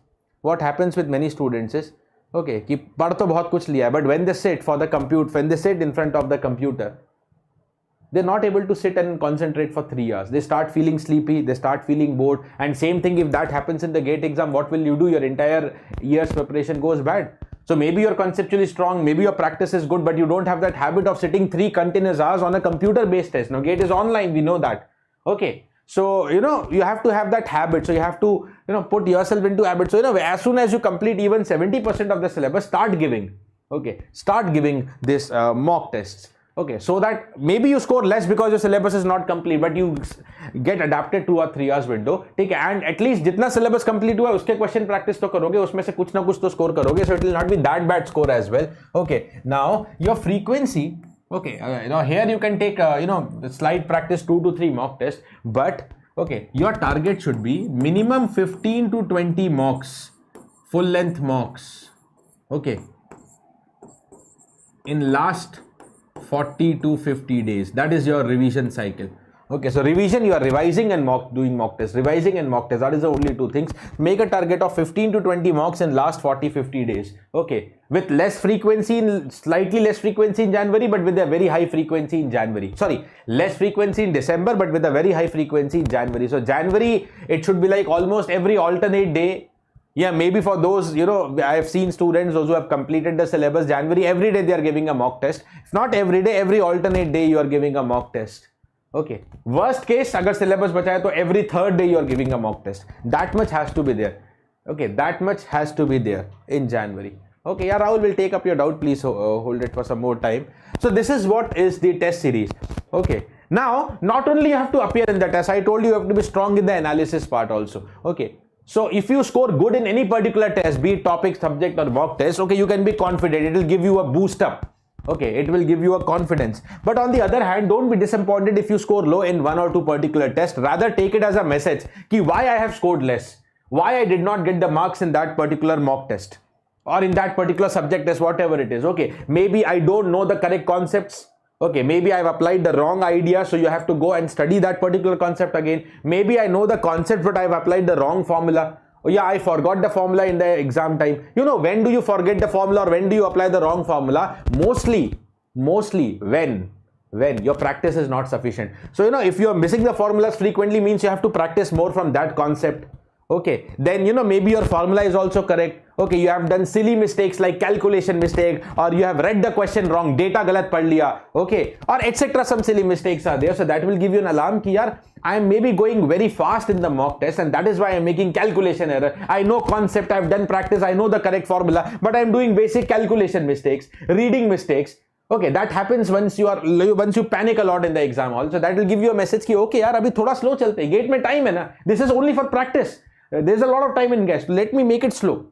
okay, कि पढ़ तो बहुत कुछ लिया है, but when they sit for the compute, when they sit in front of the computer, they're not able to sit and concentrate for 3 hours. They start feeling sleepy, they start feeling bored, and same thing if that happens in the GATE exam, what will you do? Your entire year's preparation goes bad. So maybe you're conceptually strong, maybe your practice is good, but you don't have that habit of sitting 3 continuous hours on a computer-based test. Now GATE is online, we know that. Okay. So, you know, you have to have that habit. So you have to, you know, put yourself into habit. So, you know, as soon as you complete even 70% of the syllabus, start giving this mock tests. Okay, so that maybe you score less because your syllabus is not complete, but you get adapted to a 3 hours window. ठीक है, and at least जितना syllabus complete हुआ उसके question practice तो करोगे, उसमें से कुछ ना कुछ तो score करोगे, so it will not be that bad score as well. Okay, now your frequency. Okay, now here you can take the slide practice 2 to 3 mock tests, but okay, your target should be minimum 15 to 20 mocks, full length mocks. Okay, in last 40 to 50 days. That is your revision cycle. Okay, so revision, you are revising and doing mock test, revising and mock test. That is the only two things. Make a target of 15 to 20 mocks in last 40-50 days. Okay, with less frequency, slightly less frequency in January, but with a very high frequency in January. Sorry, less frequency in December, but with a very high frequency in January. So January, it should be like almost every alternate day. Yeah, maybe for those, you know, I have seen students, those who have completed the syllabus, January, every day they are giving a mock test. If not every day, every alternate day you are giving a mock test. Okay, worst case, agar syllabus bachaya to every third day you are giving a mock test. That much has to be there. Okay, that much has to be there in January. Okay, yeah, Rahul will take up your doubt. Please hold it for some more time. So this is what is the test series. Okay, now not only you have to appear in the test, I told you you have to be strong in the analysis part also. Okay, so if you score good in any particular test, be it topic, subject or mock test, okay, you can be confident. It will give you a boost up. Okay, it will give you a confidence. But on the other hand, don't be disappointed if you score low in 1 or 2 particular tests. Rather take it as a message ki why I have scored less, why I did not get the marks in that particular mock test or in that particular subject test, whatever it is. Okay, maybe I don't know the correct concepts. Okay, maybe I've applied the wrong idea, so you have to go and study that particular concept again. Maybe I know the concept, but I've applied the wrong formula. Oh yeah, I forgot the formula in the exam time. You know, when do you forget the formula or when do you apply the wrong formula? Mostly when your practice is not sufficient. So, you know, if you're missing the formulas frequently, means you have to practice more from that concept. Okay, then, you know, maybe your formula is also correct. Okay, you have done silly mistakes like calculation mistake, or you have read the question wrong, data galat pad liya, okay, or etc. Some silly mistakes are there. So that will give you an alarm ki yaar, I am maybe going very fast in the mock test and that is why I am making calculation error. I know concept, I have done practice, I know the correct formula, but I am doing basic calculation mistakes, reading mistakes. Okay, that happens once you panic a lot in the exam also. That will give you a message ki okay yaar, abhi thoda slow chalte hain, gate mein time hai na, this is only for practice. There's a lot of time in GATE. Let me make it slow.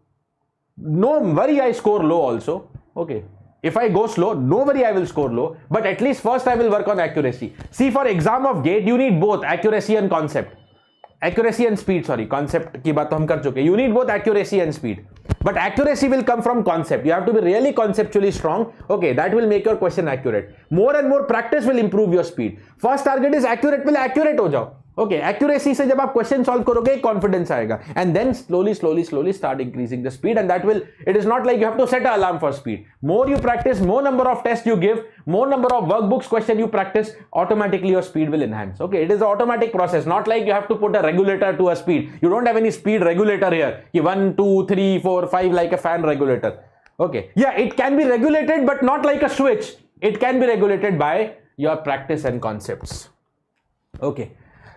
No worry, I score low also. Okay. If I go slow, no worry, I will score low. But at least first I will work on accuracy. See, for exam of GATE, you need both accuracy and concept. Accuracy and speed, sorry. Concept ki baat to hum kar chuke. You need both accuracy and speed. But accuracy will come from concept. You have to be really conceptually strong. Okay, that will make your question accurate. More and more practice will improve your speed. First target is accurate, पहले accurate हो जाओ. Okay, accuracy से जब आप question solve करोगे, confidence आएगा. And then slowly start increasing the speed, and that will, it is not like you have to set an alarm for speed. More you practice, more number of tests you give, more number of workbooks question you practice, automatically your speed will enhance. Okay, it is an automatic process, not like you have to put a regulator to a speed. You don't have any speed regulator here. 1, 2, 3, 4, 5 like a fan regulator. Okay, yeah, it can be regulated, but not like a switch. It can be regulated by your practice and concepts. Okay.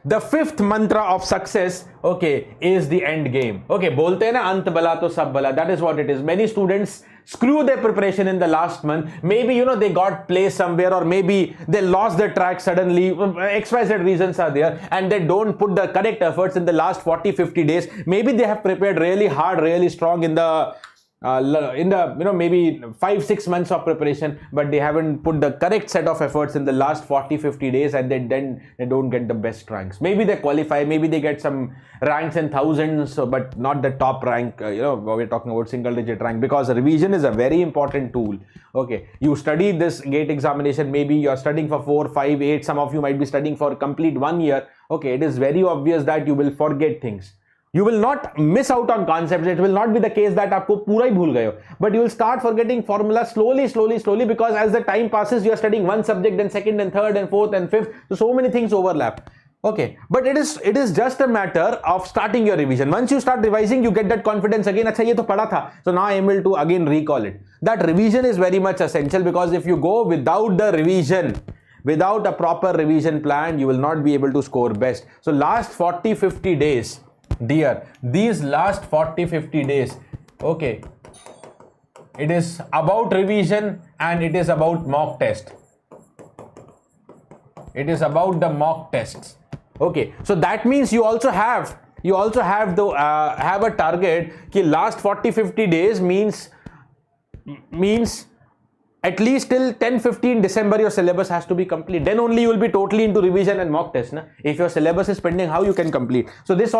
The fifth mantra of success, okay, is the end game. Okay, bolte hai na ant bala to sab bala. That is what it is. Many students screw their preparation in the last month. Maybe, you know, they got placed somewhere, or maybe they lost their track suddenly. XYZ reasons are there, and they don't put the correct efforts in the last 40-50 days. Maybe they have prepared really hard, really strong in the maybe 5-6 months of preparation, but they haven't put the correct set of efforts in the last 40-50 days, and then they don't get the best ranks. Maybe they qualify, maybe they get some ranks in thousands, but not the top rank. We're talking about single digit rank, because revision is a very important tool. Okay, you study this GATE examination, maybe you're studying for 4, 5, 8, some of you might be studying for complete 1 year. Okay, it is very obvious that you will forget things. You will not miss out on concepts. It will not be the case that आपको पूरा ही भूल गए हो, but you will start forgetting formulas slowly, because as the time passes, you are studying one subject, then second and third and fourth and fifth, so many things overlap. Okay, but it is just a matter of starting your revision. Once you start revising, you get that confidence again. अच्छा ये तो पढ़ा था, so now I am able to again recall it. That revision is very much essential, because if you go without the revision, without a proper revision plan, you will not be able to score best. So last 40-50 days, dear, these last 40-50 days, okay, it is about revision and it is about mock test. It is about the mock tests. Okay, so that means you also have to have a target ki last 40-50 days means at least till 10-15 December your syllabus has to be complete. Then only you will be totally into revision and mock test. Na? If your syllabus is pending, how you can complete? So this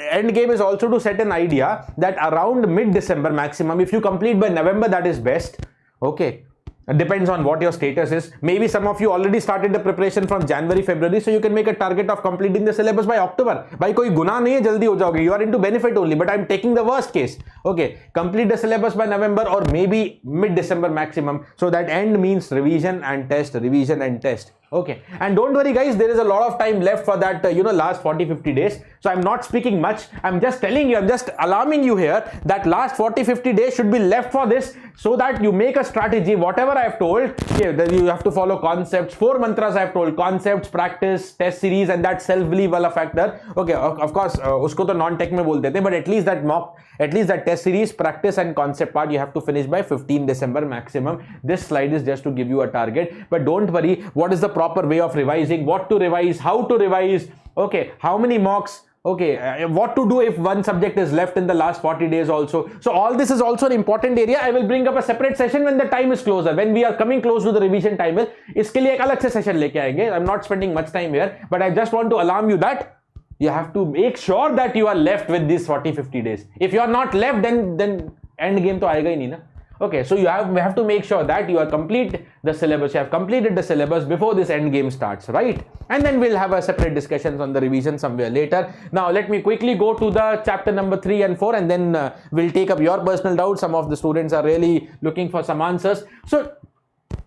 end game is also to set an idea that around mid-December maximum, if you complete by November, that is best. Okay. It depends on what your status is. Maybe some of you already started the preparation from January, February, so you can make a target of completing the syllabus by October. Bhai koi guna nahi hai, jaldi ho jaoge. You are into benefit only, but I'm taking the worst case. Okay, complete the syllabus by November or maybe mid-December maximum. So that end means revision and test, revision and test. Okay, and don't worry guys, there is a lot of time left for that, last 40-50 days. So I'm not speaking much. I'm just telling you, I'm just alarming you here that last 40-50 days should be left for this, so that you make a strategy. Whatever I have told, okay, that you have to follow concepts. 4 mantras I have told: concepts, practice, test series, and that self-belief wala factor. Okay, of course, usko to non-tech mein bolte the, but at least that test series, practice and concept part you have to finish by 15 December maximum. This slide is just to give you a target, but don't worry. What is the proper way of revising? What to revise? How to revise? Okay, how many mocks? Okay, what to do if one subject is left in the last 40 days also. So all this is also an important area. I will bring up a separate session when the time is closer, when we are coming close to the revision time. इसके लिए एक अलग से session लेके आएंगे. I'm not spending much time here, but I just want to alarm you that you have to make sure that you are left with these 40-50 days. If you are not left, then end game तो आएगा ही नहीं ना. Okay, so we have to make sure that you are complete the syllabus. You have completed the syllabus before this end game starts, right? And then we'll have a separate discussions on the revision somewhere later. Now let me quickly go to the chapter number 3 and 4, and then we'll take up your personal doubts. Some of the students are really looking for some answers. So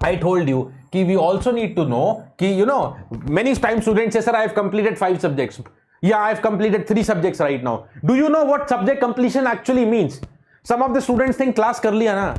I told you कि we also need to know कि many times students say, sir, I have completed 5 subjects. Yeah, I have completed 3 subjects right now. Do you know what subject completion actually means? Some of the students think class kar liya na.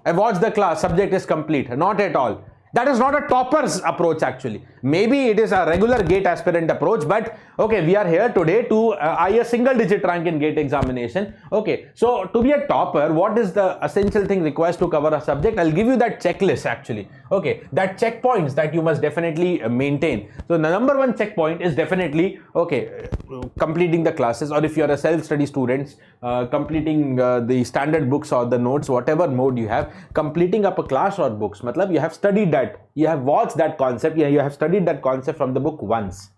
I watched the class, subject is complete. Not at all. That is not a topper's approach actually. Maybe it is a regular GATE aspirant approach, but okay, we are here today to eye a single digit rank in GATE examination. Okay, so to be a topper, what is the essential thing requires to cover a subject? I'll give you that checklist actually. Okay, that checkpoints that you must definitely maintain. So the number 1 checkpoint is definitely, okay, completing the classes, or if you are a self-study student, completing the standard books or the notes, whatever mode you have, completing up a class or books. Matlab you have studied that, you have watched that concept, you have studied that concept from the book once.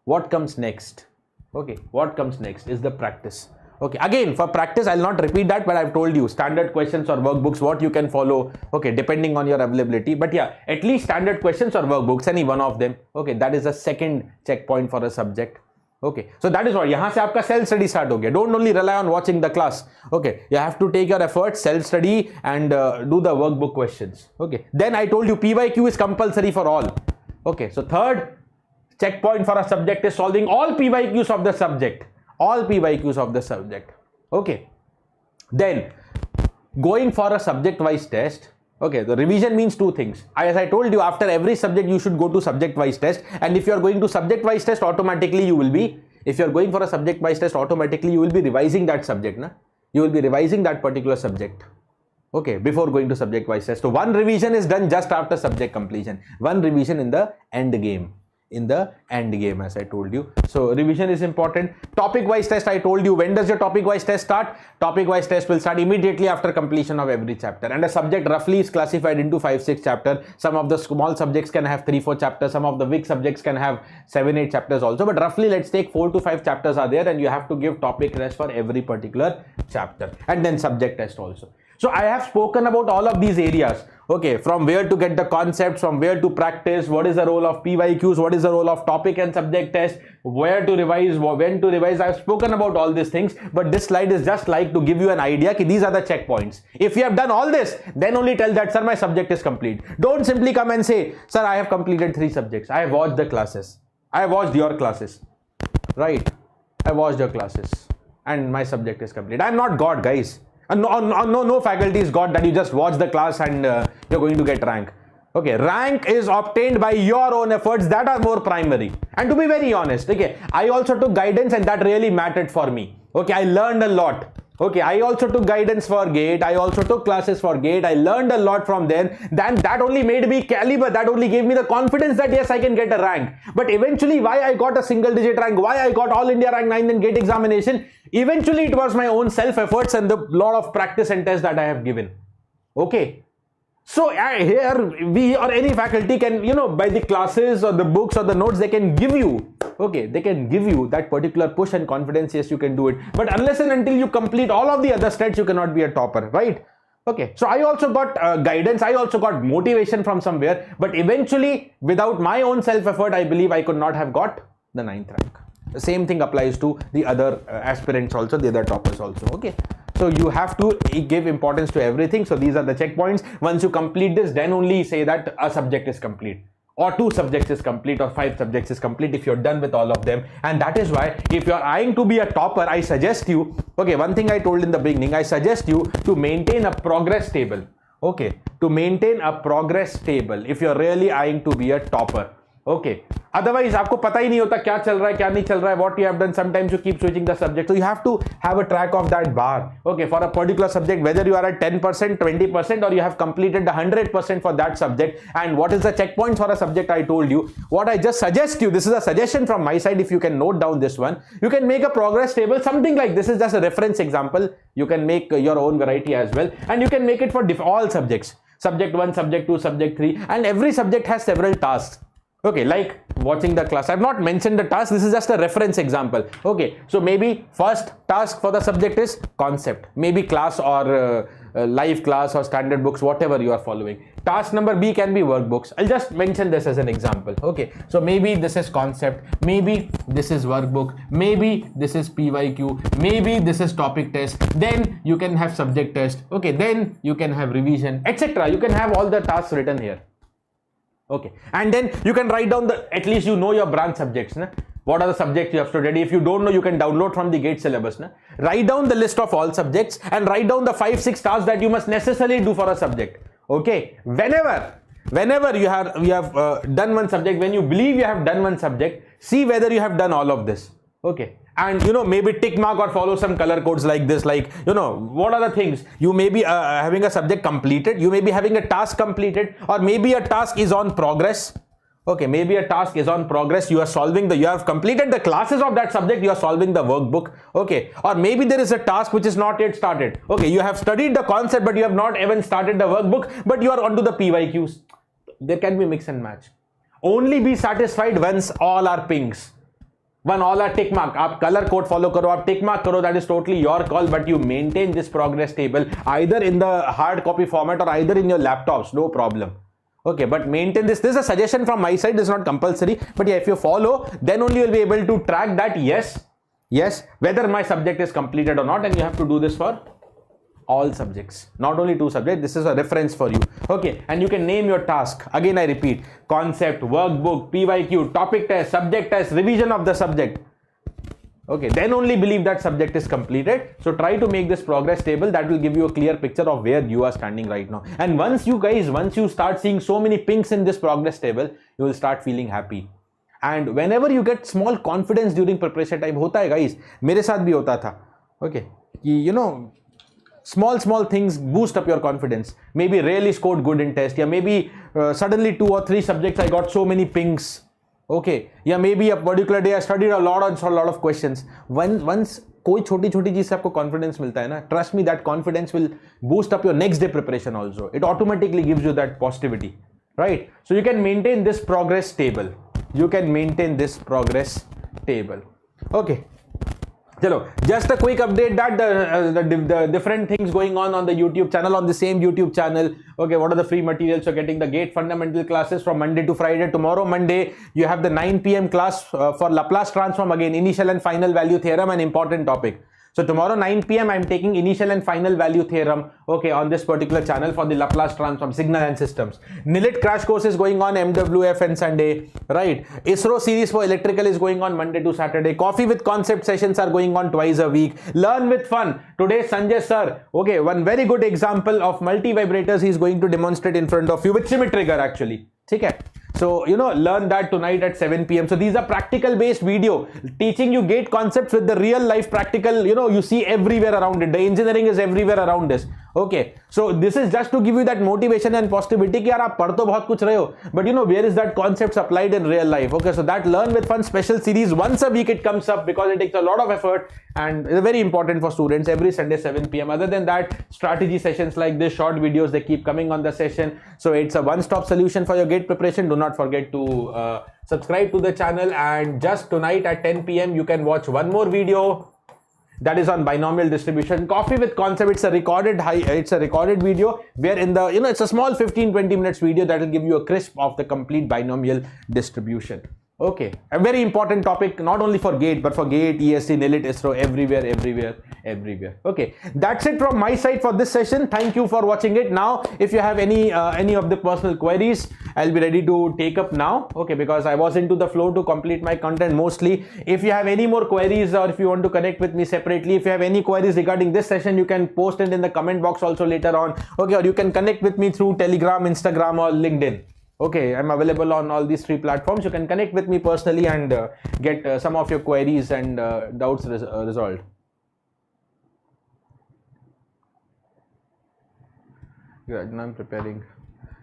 What comes next? Okay, what comes next is the practice. Okay, again for practice I'll not repeat that, but I've told you standard questions or workbooks what you can follow, okay, depending on your availability. But yeah, at least standard questions or workbooks, any one of them. Okay, that is a second checkpoint for a subject. Okay, so that is what, yahan se aapka self study start ho gaya. Don't only rely on watching the class. Okay, you have to take your efforts, self study, and do the workbook questions. Okay, then I told you PYQ is compulsory for all. Okay, so third checkpoint for a subject is solving all PYQs of the subject. All PYQs of the subject. Okay, then going for a subject wise test. Okay, the revision means two things. As I told you, after every subject you should go to subject wise test, and if you are going to subject wise test, automatically you will be, if you are going for a subject wise test, automatically you will be revising that subject, na? You will be revising that particular subject, okay, before going to subject wise test. So one revision is done just after subject completion, one revision in the end game, as I told you. So revision is important. Topic wise test, I told you, when does your topic wise test start? Topic wise test will start immediately after completion of every chapter, and a subject roughly is classified into 5-6 chapters. Some of the small subjects can have 3-4 chapters, some of the big subjects can have 7-8 chapters also, but roughly let's take 4 to 5 chapters are there, and you have to give topic test for every particular chapter, and then subject test also. So I have spoken about all of these areas. Okay, from where to get the concepts, from where to practice, what is the role of PYQs, what is the role of topic and subject test, where to revise, when to revise. I have spoken about all these things, but this slide is just like to give you an idea that these are the checkpoints. If you have done all this, then only tell that, sir, my subject is complete. Don't simply come and say, sir, I have completed 3 subjects. I have watched the classes. I have watched your classes. Right? I watched your classes and my subject is complete. I am not God, guys. No faculty is God that you just watch the class and you're going to get rank. Okay, rank is obtained by your own efforts that are more primary. And to be very honest, okay, I also took guidance and that really mattered for me. Okay, I learned a lot. Okay, I also took guidance for GATE. I also took classes for GATE. I learned a lot from them. Then that only made me caliber. That only gave me the confidence that yes, I can get a rank. But eventually, why I got a single digit rank, why I got all India rank 9 in GATE examination, eventually it was my own self efforts and the lot of practice and tests that I have given. Okay. So here we or any faculty can, by the classes or the books or the notes, they can give you, okay, they can give you that particular push and confidence. Yes, you can do it. But unless and until you complete all of the other steps, you cannot be a topper, right? Okay, so I also got guidance. I also got motivation from somewhere. But eventually, without my own self-effort, I believe I could not have got the 9th rank. The same thing applies to the other aspirants also, the other toppers also, okay? So you have to give importance to everything. So these are the checkpoints. Once you complete this, then only say that a subject is complete, or 2 subjects is complete, or 5 subjects is complete if you're done with all of them. And that is why if you're eyeing to be a topper, I suggest you, okay, one thing I told in the beginning, I suggest you to maintain a progress table. Okay, to maintain a progress table if you're really eyeing to be a topper. Okay, otherwise आपको पता ही नहीं होता क्या चल रहा है क्या नहीं चल रहा है, what you have done. Sometimes you keep switching the subject, so you have to have a track of that bar. Okay, for a particular subject, whether you are at 10%, 20%, or you have completed the 100% for that subject. And what is the checkpoints for a subject? I told you. What I just suggest you, this is a suggestion from my side. If you can note down this one, you can make a progress table, something like this. Is just a reference example. You can make your own variety as well, and you can make it for all subjects. Subject 1, subject 2, subject 3, and every subject has several tasks. Okay, like watching the class. I have not mentioned the task. This is just a reference example. Okay, so maybe first task for the subject is concept. Maybe class or live class or standard books, whatever you are following. Task number B can be workbooks. I'll just mention this as an example. Okay, so maybe this is concept. Maybe this is workbook. Maybe this is PYQ. Maybe this is topic test. Then you can have subject test. Okay, then you can have revision, etc. You can have all the tasks written here. Okay, and then you can write down at least you know your branch subjects. Na? What are the subjects you have studied? If you don't know, you can download from the GATE syllabus. Na? Write down the list of all subjects and write down the 5-6 tasks that you must necessarily do for a subject. Okay, whenever you have done one subject, when you believe you have done one subject, see whether you have done all of this. Okay, and maybe tick mark or follow some color codes like this, like what are the things. You may be having a subject completed, you may be having a task completed, or maybe a task is on progress. Okay, maybe a task is on progress. You are solving you have completed the classes of that subject, you are solving the workbook. Okay, or maybe there is a task which is not yet started. Okay, you have studied the concept but you have not even started the workbook, but you are onto the PYQs. There can be mix and match. Only be satisfied once all are pinks. One all are tick mark. आप color code follow करो, आप tick mark करो, that is totally your call, but you maintain this progress table either in the hard copy format or either in your laptops, no problem. Okay, but maintain this. This is a suggestion from my side. This is not compulsory, but yeah, if you follow, then only you'll be able to track that yes, whether my subject is completed or not, and you have to do this for all subjects, not only 2 subjects. This is a reference for you. Okay, and you can name your task. Again, I repeat: concept, workbook, PYQ, topic test, subject test, revision of the subject. Okay, then only believe that subject is completed. So try to make this progress table. That will give you a clear picture of where you are standing right now. And once you start seeing so many pinks in this progress table, you will start feeling happy. And whenever you get small confidence during preparation time, होता है guys, मेरे साथ भी होता था. Okay, you know, small things boost up your confidence. Maybe really scored good in test, या maybe suddenly 2 or 3 subjects I got so many pinks. Okay, या maybe a particular day I studied a lot of questions. Once कोई छोटी चीज से आपको confidence मिलता है ना, trust me, that confidence will boost up your next day preparation also. It automatically gives you that positivity, right? So you can maintain this progress table. Okay. Chalo, just a quick update that the different things going on the YouTube channel, on the same YouTube channel. Okay, what are the free materials? You're getting the GATE fundamental classes from Monday to Friday. Tomorrow, Monday, you have the 9 p.m. class for Laplace transform, again, initial and final value theorem, an important topic. So tomorrow 9 p.m. I'm taking initial and final value theorem, okay, on this particular channel for the Laplace transform, signal and systems. NILIT crash course is going on MWF and Sunday, right? ISRO series for electrical is going on Monday to Saturday. Coffee with concept sessions are going on twice a week. Learn with fun. Today Sanjay Sir, okay, one very good example of multi-vibrators he is going to demonstrate in front of you with Schmidt trigger actually. Okay. So, you know, learn that tonight at 7 p.m. So these are practical based video teaching you GATE concepts with the real life practical, you know, you see everywhere around it. The engineering is everywhere around this. Okay. So this is just to give you that motivation and positivity कि यार आप पढ़ तो बहुत कुछ रहे हो, but you know, where is that concepts applied in real life? Okay. So that Learn with Fun special series, once a week it comes up because it takes a lot of effort and it's very important for students every Sunday 7 p.m. Other than that, strategy sessions like this, short videos, they keep coming on the session. So it's a one-stop solution for your GATE preparation. Do not forget to subscribe to the channel, and just tonight at 10 p.m. you can watch one more video that is on binomial distribution. Coffee with concept, it's a recorded video where in the, you know, it's a small 15-20 minutes video that will give you a crisp of the complete binomial distribution. Okay, a very important topic, not only for GATE, but for GATE, ESC, NILIT, ISRO, everywhere. Okay, that's it from my side for this session. Thank you for watching it. Now, if you have any of the personal queries, I'll be ready to take up now. Okay, because I was into the flow to complete my content mostly. If you have any more queries, or if you want to connect with me separately, if you have any queries regarding this session, you can post it in the comment box also later on. Okay, or you can connect with me through Telegram, Instagram, or LinkedIn. Okay, I'm available on all these 3 platforms. You can connect with me personally and get some of your queries and doubts resolved. Good, now I'm preparing.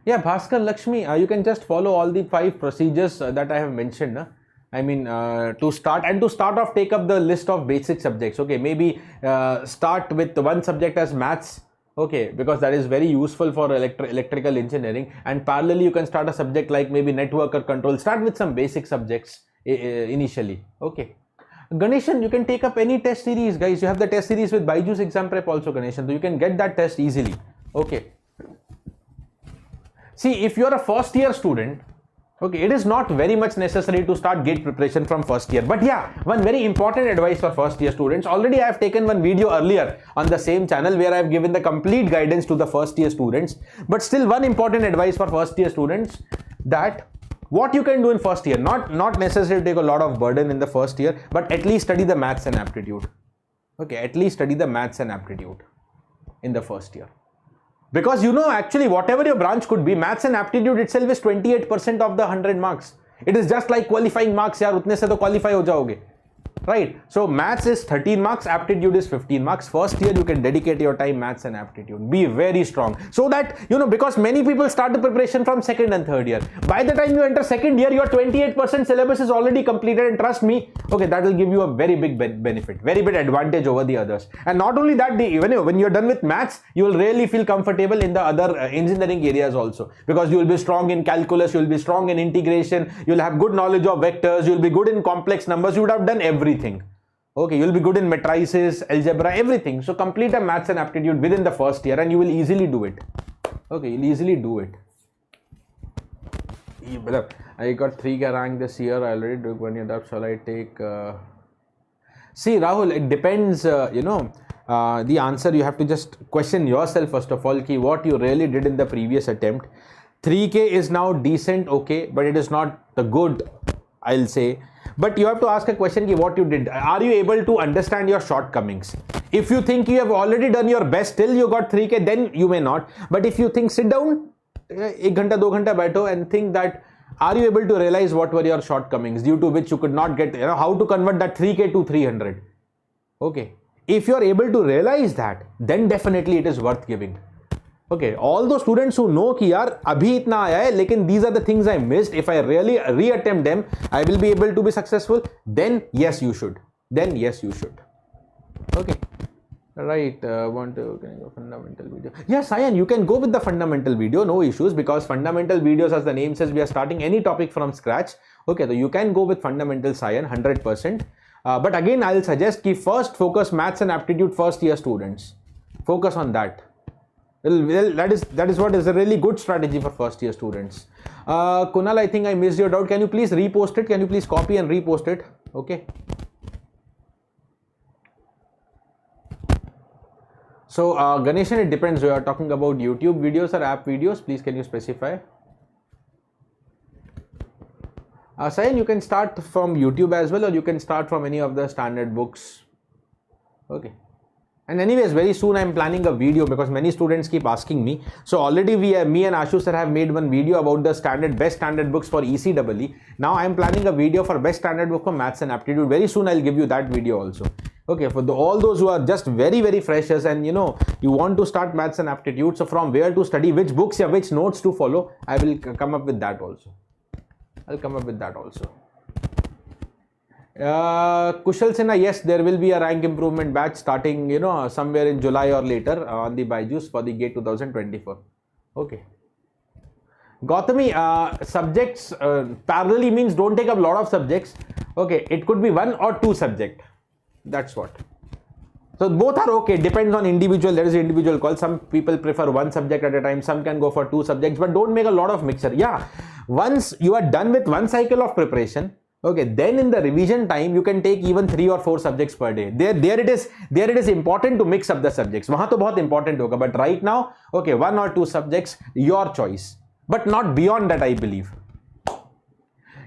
Yeah, Bhaskar Lakshmi, you can just follow all the 5 procedures that I have mentioned. I mean, to start off, take up the list of basic subjects. Okay, maybe start with one subject as maths. Okay, because that is very useful for electrical engineering, and parallelly you can start a subject like maybe network or control. Start with some basic subjects initially. Okay, Ganeshan, you can take up any test series, guys. You have the test series with BYJU'S Exam Prep also, Ganeshan, so you can get that test easily. Okay, see, if you are a first year student, okay, it is not very much necessary to start GATE preparation from first year. But yeah, one very important advice for first year students. Already I have taken one video earlier on the same channel where I have given the complete guidance to the first year students. But still, one important advice for first year students, that what you can do in first year, not necessarily take a lot of burden in the first year, but at least study the maths and aptitude. Okay, at least study the maths and aptitude in the first year. Because you know, actually, whatever your branch could be, maths and aptitude itself is 28% of the 100 marks. It is just like qualifying marks, yaar, utne se to qualify ho jaoge. right? So maths is 13 marks, aptitude is 15 marks. First year you can dedicate your time maths and aptitude. Be very strong, so that because many people start the preparation from second and third year. By the time you enter second year, your 28% syllabus is already completed, and trust me, okay, that will give you a very big benefit, very big advantage over the others. And not only that, when you're done with maths, you will really feel comfortable in the other engineering areas also, because you will be strong in calculus, you will be strong in integration, you will have good knowledge of vectors, you will be good in complex numbers, you would have done everything. Okay, you will be good in matrices, algebra, everything. So complete a maths and aptitude within the first year and you will easily do it. Okay, you'll easily do it. I got 3K rank this year. I already took 1 year. That shall I take? See, Rahul, it depends. The answer you have to just question yourself first of all. Ki what you really did in the previous attempt. 3K is now decent, okay, but it is not the good, I'll say. But you have to ask a question: ki what you did. Are you able to understand your shortcomings? If you think you have already done your best till you got 3K, then you may not. But if you think, sit down, 1 ghanta, 2 ghanta baito and think that, are you able to realize what were your shortcomings due to which you could not get, how to convert that 3K to 300? Okay. If you are able to realize that, then definitely it is worth giving. Okay. All those students who know ki yaar, abhi itna aaya hai, lekin these are the things I missed. If I really reattempt them, I will be able to be successful. Then yes, you should. Then yes, you should. Okay. Right, want to go fundamental video? Yes, Sayan, you can go with the fundamental video, no issues, because fundamental videos, as the name says, we are starting any topic from scratch. Okay, so you can go with fundamental Sayan 100%. But again, I'll suggest ki first focus maths and aptitude first year students. Focus on that. Well, that is what is a really good strategy for first year students. Kunal, I think I missed your doubt. Can you please repost it? Can you please copy and repost it? Okay. So Ganeshan, it depends. You are talking about YouTube videos or app videos. Please, can you specify? Sayan, you can start from YouTube as well, or you can start from any of the standard books. Okay. And anyways, very soon I am planning a video because many students keep asking me. So already me and Ashu sir have made one video about the best standard books for ECEE. Now I am planning a video for best standard book for maths and aptitude. Very soon I'll give you that video also. Okay, for all those who are just very freshers and you want to start maths and aptitude, so from where to study, which books or which notes to follow, I will come up with that also. I'll come up with that also. Kushal Sinha, yes, there will be a rank improvement batch starting, somewhere in July or later on the BYJU'S for the GATE 2024. Okay. Gautami, subjects parallelly means don't take up a lot of subjects. Okay, it could be 1 or 2 subjects. That's what. So both are okay. Depends on individual. There is an individual call. Some people prefer 1 subject at a time. Some can go for 2 subjects, but don't make a lot of mixture. Yeah. Once you are done with 1 cycle of preparation, okay, then in the revision time, you can take even 3 or 4 subjects per day. There it is important to mix up the subjects. Wahan to bahut important hoga. But right now, okay, 1 or 2 subjects, your choice. But not beyond that, I believe.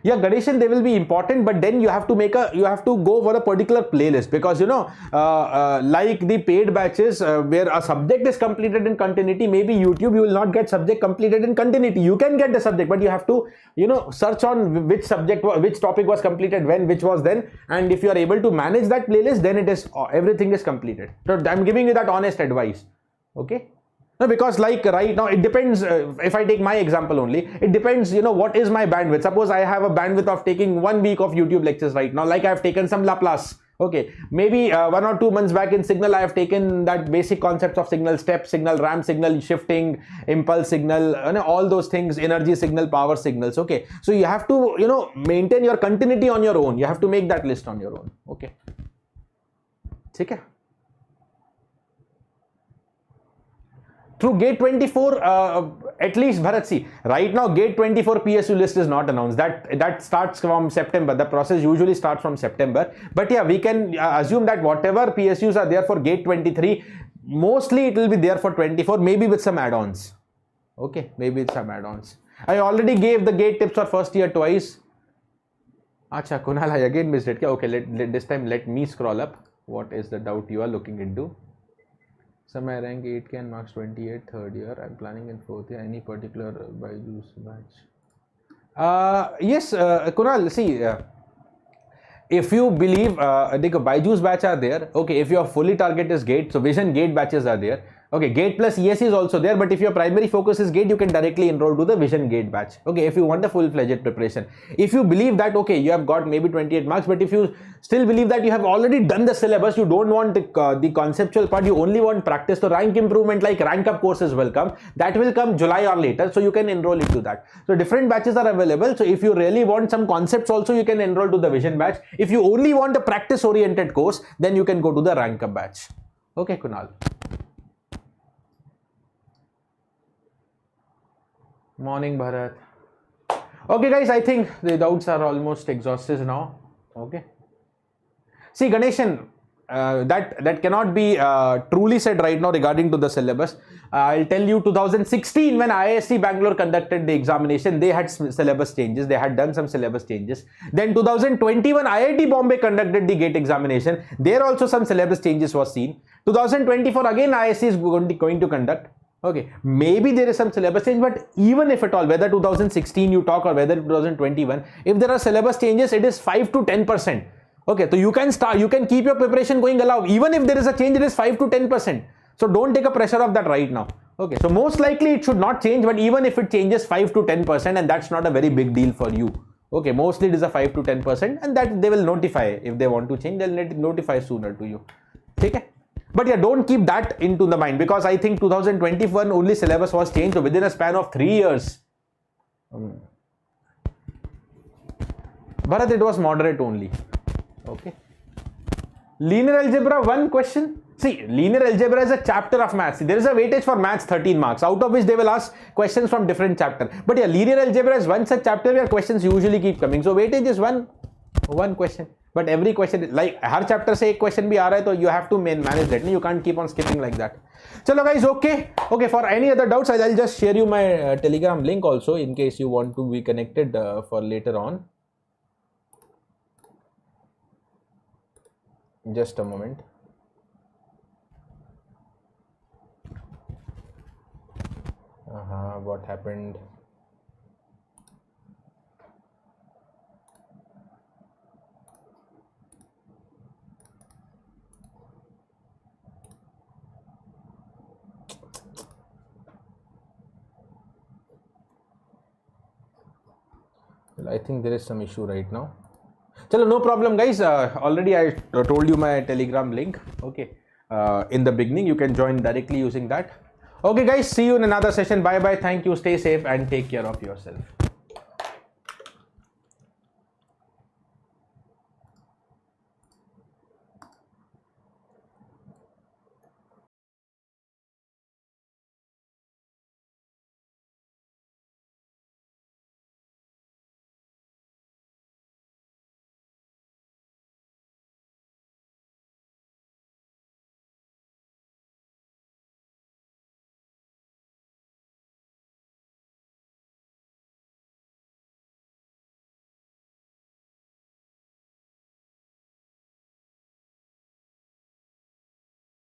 Yeah, Ganeshan, they will be important, but then you have to go for a particular playlist, because like the paid batches where a subject is completed in continuity, maybe YouTube you will not get subject completed in continuity. You can get the subject, but you have to search on which topic was completed when, which was then, and if you are able to manage that playlist, then it is everything is completed. So I'm giving you that honest advice. Okay. No, because like right now, it depends. If I take my example only, it depends, what is my bandwidth. Suppose I have a bandwidth of taking 1 week of YouTube lectures right now, like I have taken some Laplace. Okay, maybe 1 or 2 months back in signal, I have taken that basic concepts of signal, step signal, ramp signal, shifting, impulse signal, all those things, energy signal, power signals. Okay, so you have to, maintain your continuity on your own. You have to make that list on your own. Okay. Okay. Through GATE 24, at least Bharat, see, right now GATE 24 PSU list is not announced. That starts from September. The process usually starts from September. But yeah, we can assume that whatever PSUs are there for GATE 23, mostly it will be there for 24, maybe with some add-ons. Okay, maybe with some add-ons. I already gave the GATE tips for first year twice. Acha, Kunal, I again missed it. Okay, this time let me scroll up. What is the doubt you are looking into? Some I rank 8K and marks 28 third year. I'm planning in 4th year. Any particular BYJU'S batch? Yes, Kunal, see, if you believe, देखो BYJU'S batch are there. Okay, if your fully target is GATE, so Vision GATE batches are there. Okay, GATE plus ESE is also there, but if your primary focus is GATE, you can directly enroll to the Vision GATE batch. Okay, if you want a full-fledged preparation. If you believe that, okay, you have got maybe 28 marks, but if you still believe that you have already done the syllabus, you don't want the conceptual part, you only want practice, so rank improvement like rank up courses will come. That will come July or later, so you can enroll into that. So different batches are available. So if you really want some concepts also, you can enroll to the Vision batch. If you only want a practice-oriented course, then you can go to the rank up batch. Okay, Kunal. Morning, Bharat. Okay, guys, I think the doubts are almost exhausted now. Okay. See, Ganeshan, that cannot be truly said right now regarding to the syllabus. I'll tell you, 2016 when IISc Bangalore conducted the examination, they had syllabus changes. They had done some syllabus changes. Then 2021 IIT Bombay conducted the GATE examination. There also some syllabus changes was seen. 2024 again IISc is going to conduct. Okay, maybe there is some syllabus change, but even if at all, whether 2016 you talk or whether 2021, if there are syllabus changes, it is 5 to 10%. Okay, so you can start, you can keep your preparation going alive. Even if there is a change, it is 5 to 10%. So don't take a pressure of that right now. Okay, so most likely it should not change, but even if it changes 5 to 10%, and that's not a very big deal for you. Okay, mostly it is a 5 to 10%, and that they will notify if they want to change, they'll notify sooner to you. Okay. But yeah, don't keep that into the mind, because I think 2021 only syllabus was changed within a span of 3 years. Bharat, it was moderate only. Okay. Linear algebra, one question. See, linear algebra is a chapter of maths. There is a weightage for maths 13 marks, out of which they will ask questions from different chapter. But yeah, linear algebra is one such chapter where questions usually keep coming. So weightage is one question. But every question, like her chapter से एक question भी आ रहा है, तो you have to manage that. You can't keep on skipping like that. चलो guys, okay. For any other doubts, I'll just share you my Telegram link also in case you want to be connected for later on. Just a moment. What happened? Well, I think there is some issue right now. Chalo, no problem, guys. Already I told you my Telegram link. Okay. In the beginning, you can join directly using that. Okay, guys. See you in another session. Bye bye. Thank you. Stay safe and take care of yourself.